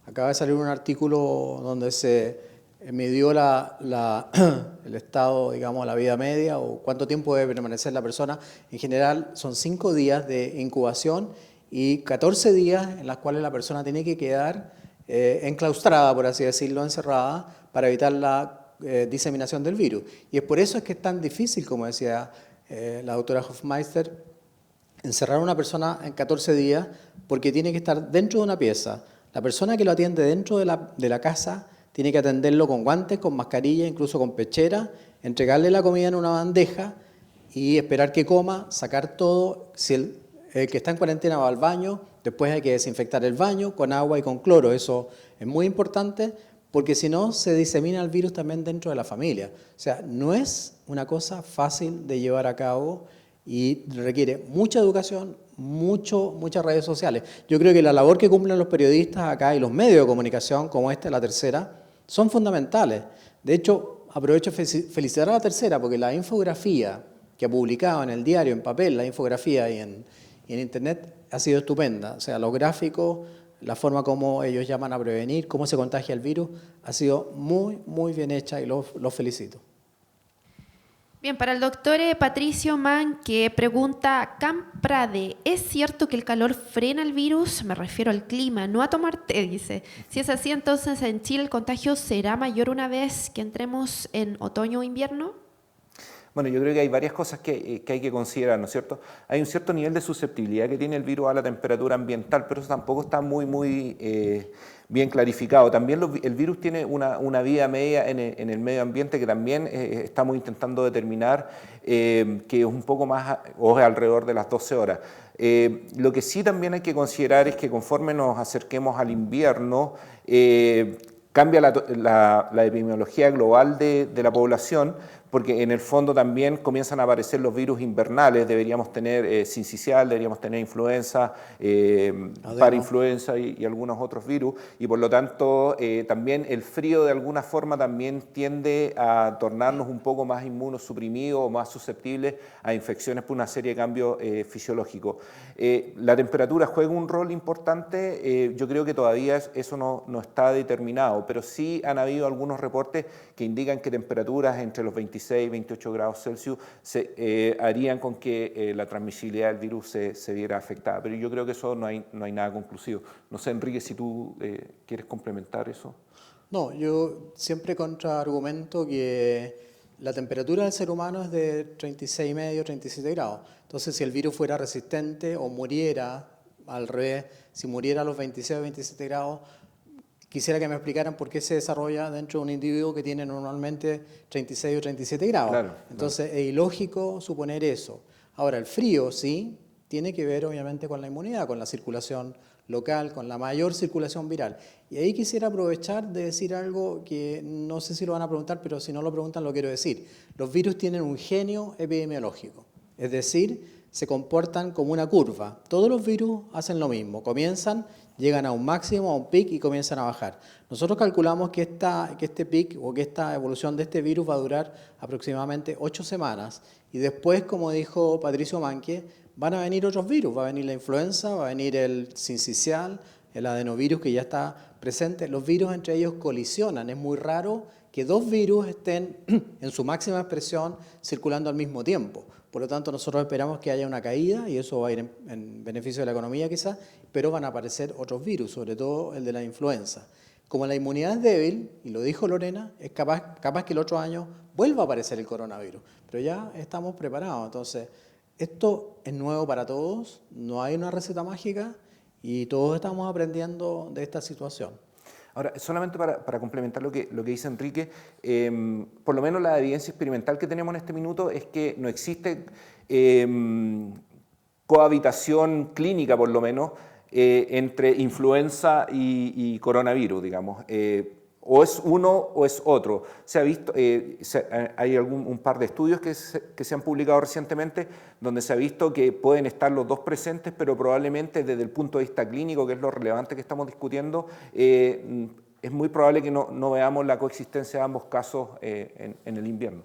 acaba de salir un artículo donde se midió el estado, digamos, la vida media o cuánto tiempo debe permanecer la persona. En general son 5 días de incubación y 14 días en las cuales la persona tiene que quedar enclaustrada, por así decirlo, encerrada, para evitar la diseminación del virus. Y es por eso es que es tan difícil, como decía la doctora Hofmeister, encerrar a una persona en 14 días porque tiene que estar dentro de una pieza. La persona que lo atiende dentro de la casa tiene que atenderlo con guantes, con mascarilla, incluso con pechera, entregarle la comida en una bandeja y esperar que coma, sacar todo. Si el que está en cuarentena va al baño, después hay que desinfectar el baño con agua y con cloro. Eso es muy importante porque si no se disemina el virus también dentro de la familia. O sea, no es una cosa fácil de llevar a cabo y requiere mucha educación, muchas redes sociales. Yo creo que la labor que cumplen los periodistas acá y los medios de comunicación, como La Tercera, son fundamentales. De hecho, aprovecho felicitar a La Tercera porque la infografía que ha publicado en el diario, en papel, la infografía y en internet, ha sido estupenda. O sea, los gráficos, la forma como ellos llaman a prevenir, cómo se contagia el virus, ha sido muy bien hecha y los felicito. Bien, para el doctor Patricio Mann, que pregunta, Camprade, ¿es cierto que el calor frena el virus? Me refiero al clima, no a tomar té, dice. Si es así, entonces en Chile el contagio será mayor una vez que entremos en otoño o invierno. Bueno, yo creo que hay varias cosas que hay que considerar, ¿no es cierto? Hay un cierto nivel de susceptibilidad que tiene el virus a la temperatura ambiental, pero eso tampoco está muy bien clarificado. También el virus tiene una vida media en el medio ambiente que también estamos intentando determinar, que es un poco más, o es alrededor de las 12 horas. Lo que sí también hay que considerar es que conforme nos acerquemos al invierno, cambia la epidemiología global de la población, porque en el fondo también comienzan a aparecer los virus invernales. Deberíamos tener sincicial, deberíamos tener influenza, parainfluenza y algunos otros virus, y por lo tanto también el frío de alguna forma también tiende a tornarnos un poco más inmunosuprimidos o más susceptibles a infecciones por una serie de cambios fisiológicos. La temperatura juega un rol importante. Yo creo que todavía eso no está determinado, pero sí han habido algunos reportes que indican que temperaturas entre los 26 y 28 grados Celsius harían con que la transmisibilidad del virus se viera afectada. Pero yo creo que eso no hay nada conclusivo. No sé, Enrique, si tú quieres complementar eso. No, yo siempre contraargumento que la temperatura del ser humano es de 36,5, 37 grados. Entonces, si el virus fuera resistente o muriera, al revés, si muriera a los 26 o 27 grados, quisiera que me explicaran por qué se desarrolla dentro de un individuo que tiene normalmente 36 o 37 grados. Claro, Entonces, es ilógico suponer eso. Ahora, el frío sí tiene que ver obviamente con la inmunidad, con la circulación local, con la mayor circulación viral. Y ahí quisiera aprovechar de decir algo que no sé si lo van a preguntar, pero si no lo preguntan lo quiero decir. Los virus tienen un genio epidemiológico, es decir, se comportan como una curva. Todos los virus hacen lo mismo, llegan a un máximo, a un pic y comienzan a bajar. Nosotros calculamos que este pic o que esta evolución de este virus va a durar aproximadamente 8 semanas y después, como dijo Patricio Manque, van a venir otros virus, va a venir la influenza, va a venir el sincicial, el adenovirus que ya está presente. Los virus entre ellos colisionan, es muy raro que dos virus estén en su máxima expresión circulando al mismo tiempo. Por lo tanto, nosotros esperamos que haya una caída y eso va a ir en beneficio de la economía quizás, pero van a aparecer otros virus, sobre todo el de la influenza. Como la inmunidad es débil, y lo dijo Lorena, es capaz que el otro año vuelva a aparecer el coronavirus, pero ya estamos preparados. Entonces, esto es nuevo para todos, no hay una receta mágica y todos estamos aprendiendo de esta situación. Ahora, solamente para complementar lo que dice Enrique, por lo menos la evidencia experimental que tenemos en este minuto es que no existe cohabitación clínica, por lo menos, entre influenza y coronavirus, digamos. o es uno o es otro. Se ha visto, hay un par de estudios que se han publicado recientemente donde se ha visto que pueden estar los dos presentes, pero probablemente desde el punto de vista clínico, que es lo relevante que estamos discutiendo, es muy probable que no veamos la coexistencia de ambos casos en el invierno.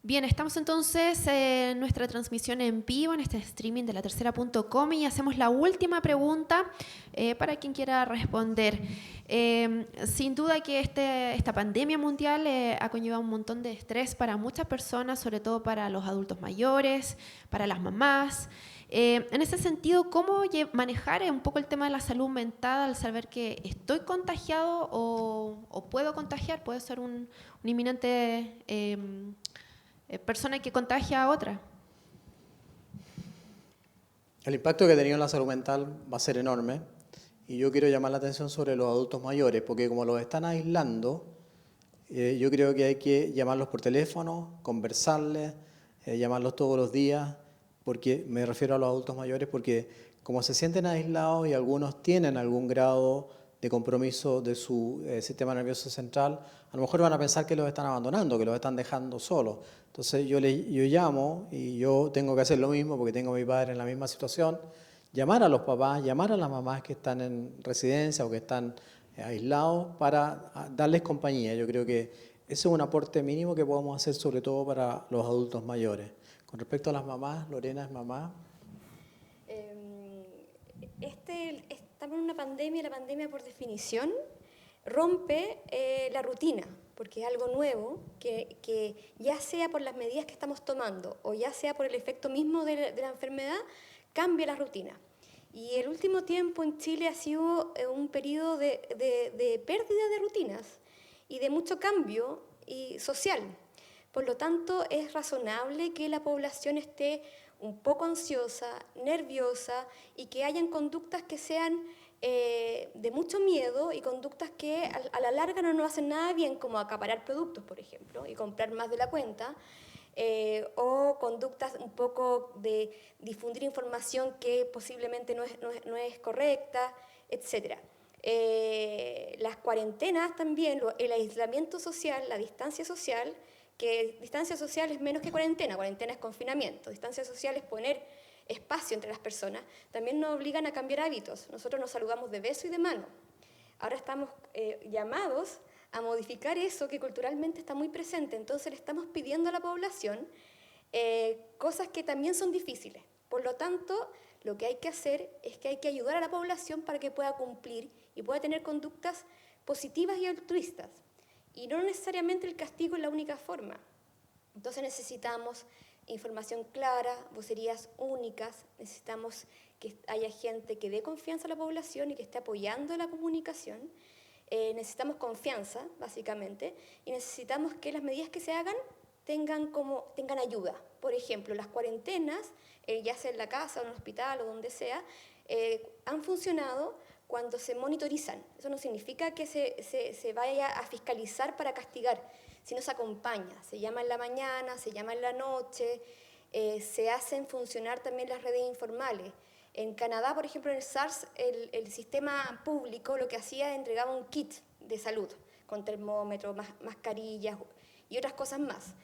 Bien, estamos entonces en nuestra transmisión en vivo, en este streaming de latercera.com, y hacemos la última pregunta para quien quiera responder. Sin duda que esta pandemia mundial ha conllevado un montón de estrés para muchas personas, sobre todo para los adultos mayores, para las mamás. En ese sentido, ¿cómo manejar un poco el tema de la salud mental al saber que estoy contagiado o puedo contagiar? Puede ser un inminente persona que contagia a otra. El impacto que ha tenido en la salud mental va a ser enorme y yo quiero llamar la atención sobre los adultos mayores porque como los están aislando, yo creo que hay que llamarlos por teléfono, conversarles, llamarlos todos los días, porque me refiero a los adultos mayores porque como se sienten aislados y algunos tienen algún grado de compromiso de su sistema nervioso central, a lo mejor van a pensar que los están abandonando, que los están dejando solos. Entonces yo llamo y yo tengo que hacer lo mismo porque tengo a mi padre en la misma situación, llamar a los papás, llamar a las mamás que están en residencia o que están aislados para darles compañía. Yo creo que ese es un aporte mínimo que podemos hacer sobre todo para los adultos mayores. Con respecto a las mamás, Lorena es mamá. Estamos en una pandemia, la pandemia por definición rompe la rutina, porque es algo nuevo que ya sea por las medidas que estamos tomando o ya sea por el efecto mismo de la enfermedad, cambia la rutina. Y el último tiempo en Chile ha sido un periodo de pérdida de rutinas y de mucho cambio social. Por lo tanto, es razonable que la población esté un poco ansiosa, nerviosa y que hayan conductas que sean de mucho miedo y conductas que a la larga no nos hacen nada bien, como acaparar productos, por ejemplo, y comprar más de la cuenta, o conductas un poco de difundir información que posiblemente no es correcta, etc. Las cuarentenas también, el aislamiento social, la distancia social, que distancia social es menos que cuarentena es confinamiento, distancia social es poner espacio entre las personas, también nos obligan a cambiar hábitos. Nosotros nos saludamos de beso y de mano. Ahora estamos llamados a modificar eso que culturalmente está muy presente, entonces le estamos pidiendo a la población cosas que también son difíciles. Por lo tanto, lo que hay que hacer es que hay que ayudar a la población para que pueda cumplir y pueda tener conductas positivas y altruistas. Y no necesariamente el castigo es la única forma. Entonces necesitamos información clara, vocerías únicas, necesitamos que haya gente que dé confianza a la población y que esté apoyando la comunicación. Necesitamos confianza, básicamente, y necesitamos que las medidas que se hagan tengan ayuda. Por ejemplo, las cuarentenas, ya sea en la casa o en el hospital o donde sea, han funcionado cuando se monitorizan. Eso no significa que se vaya a fiscalizar para castigar, sino se acompaña. Se llama en la mañana, se llama en la noche, se hacen funcionar también las redes informales. En Canadá, por ejemplo, en el SARS, el sistema público lo que hacía entregaba un kit de salud, con termómetro, mascarillas y otras cosas más.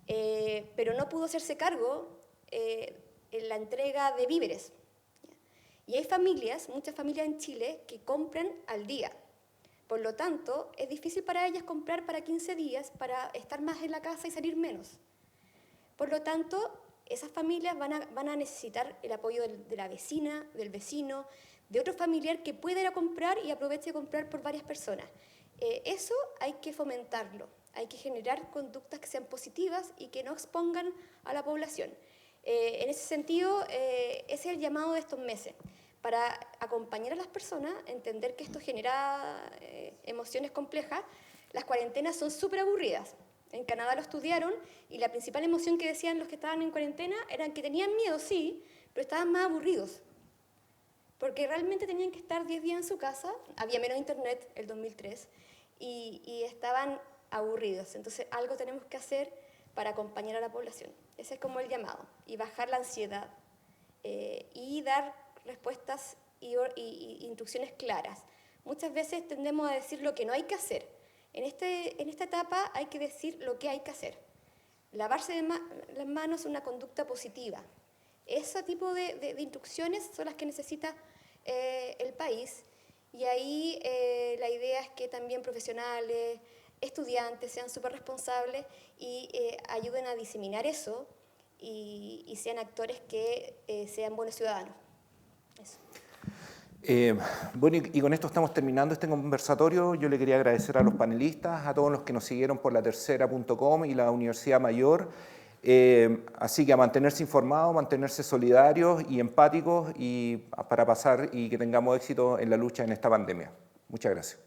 Pero no pudo hacerse cargo en la entrega de víveres. Y hay familias, muchas familias en Chile, que compran al día. Por lo tanto, es difícil para ellas comprar para 15 días para estar más en la casa y salir menos. Por lo tanto, esas familias van a necesitar el apoyo de la vecina, del vecino, de otro familiar que pueda ir a comprar y aproveche de comprar por varias personas. Eso hay que fomentarlo. Hay que generar conductas que sean positivas y que no expongan a la población. En ese sentido, ese es el llamado de estos meses, para acompañar a las personas, entender que esto genera emociones complejas. Las cuarentenas son súper aburridas. En Canadá lo estudiaron y la principal emoción que decían los que estaban en cuarentena eran que tenían miedo, sí, pero estaban más aburridos. Porque realmente tenían que estar 10 días en su casa, había menos internet, el 2003, y estaban aburridos. Entonces, algo tenemos que hacer para acompañar a la población. Ese es como el llamado, y bajar la ansiedad, y dar respuestas y instrucciones claras, Muchas veces tendemos a decir lo que no hay que hacer. En esta etapa hay que decir lo que hay que hacer. Lavarse las manos es una conducta positiva. Ese tipo de instrucciones son las que necesita el país, y ahí la idea es que también profesionales, estudiantes sean súper responsables y ayuden a diseminar eso y sean actores que sean buenos ciudadanos. Eso. Bueno, y con esto estamos terminando este conversatorio. Yo le quería agradecer a los panelistas, a todos los que nos siguieron por latercera.com y la Universidad Mayor. Así que a mantenerse informados, mantenerse solidarios y empáticos y para pasar y que tengamos éxito en la lucha en esta pandemia. Muchas gracias.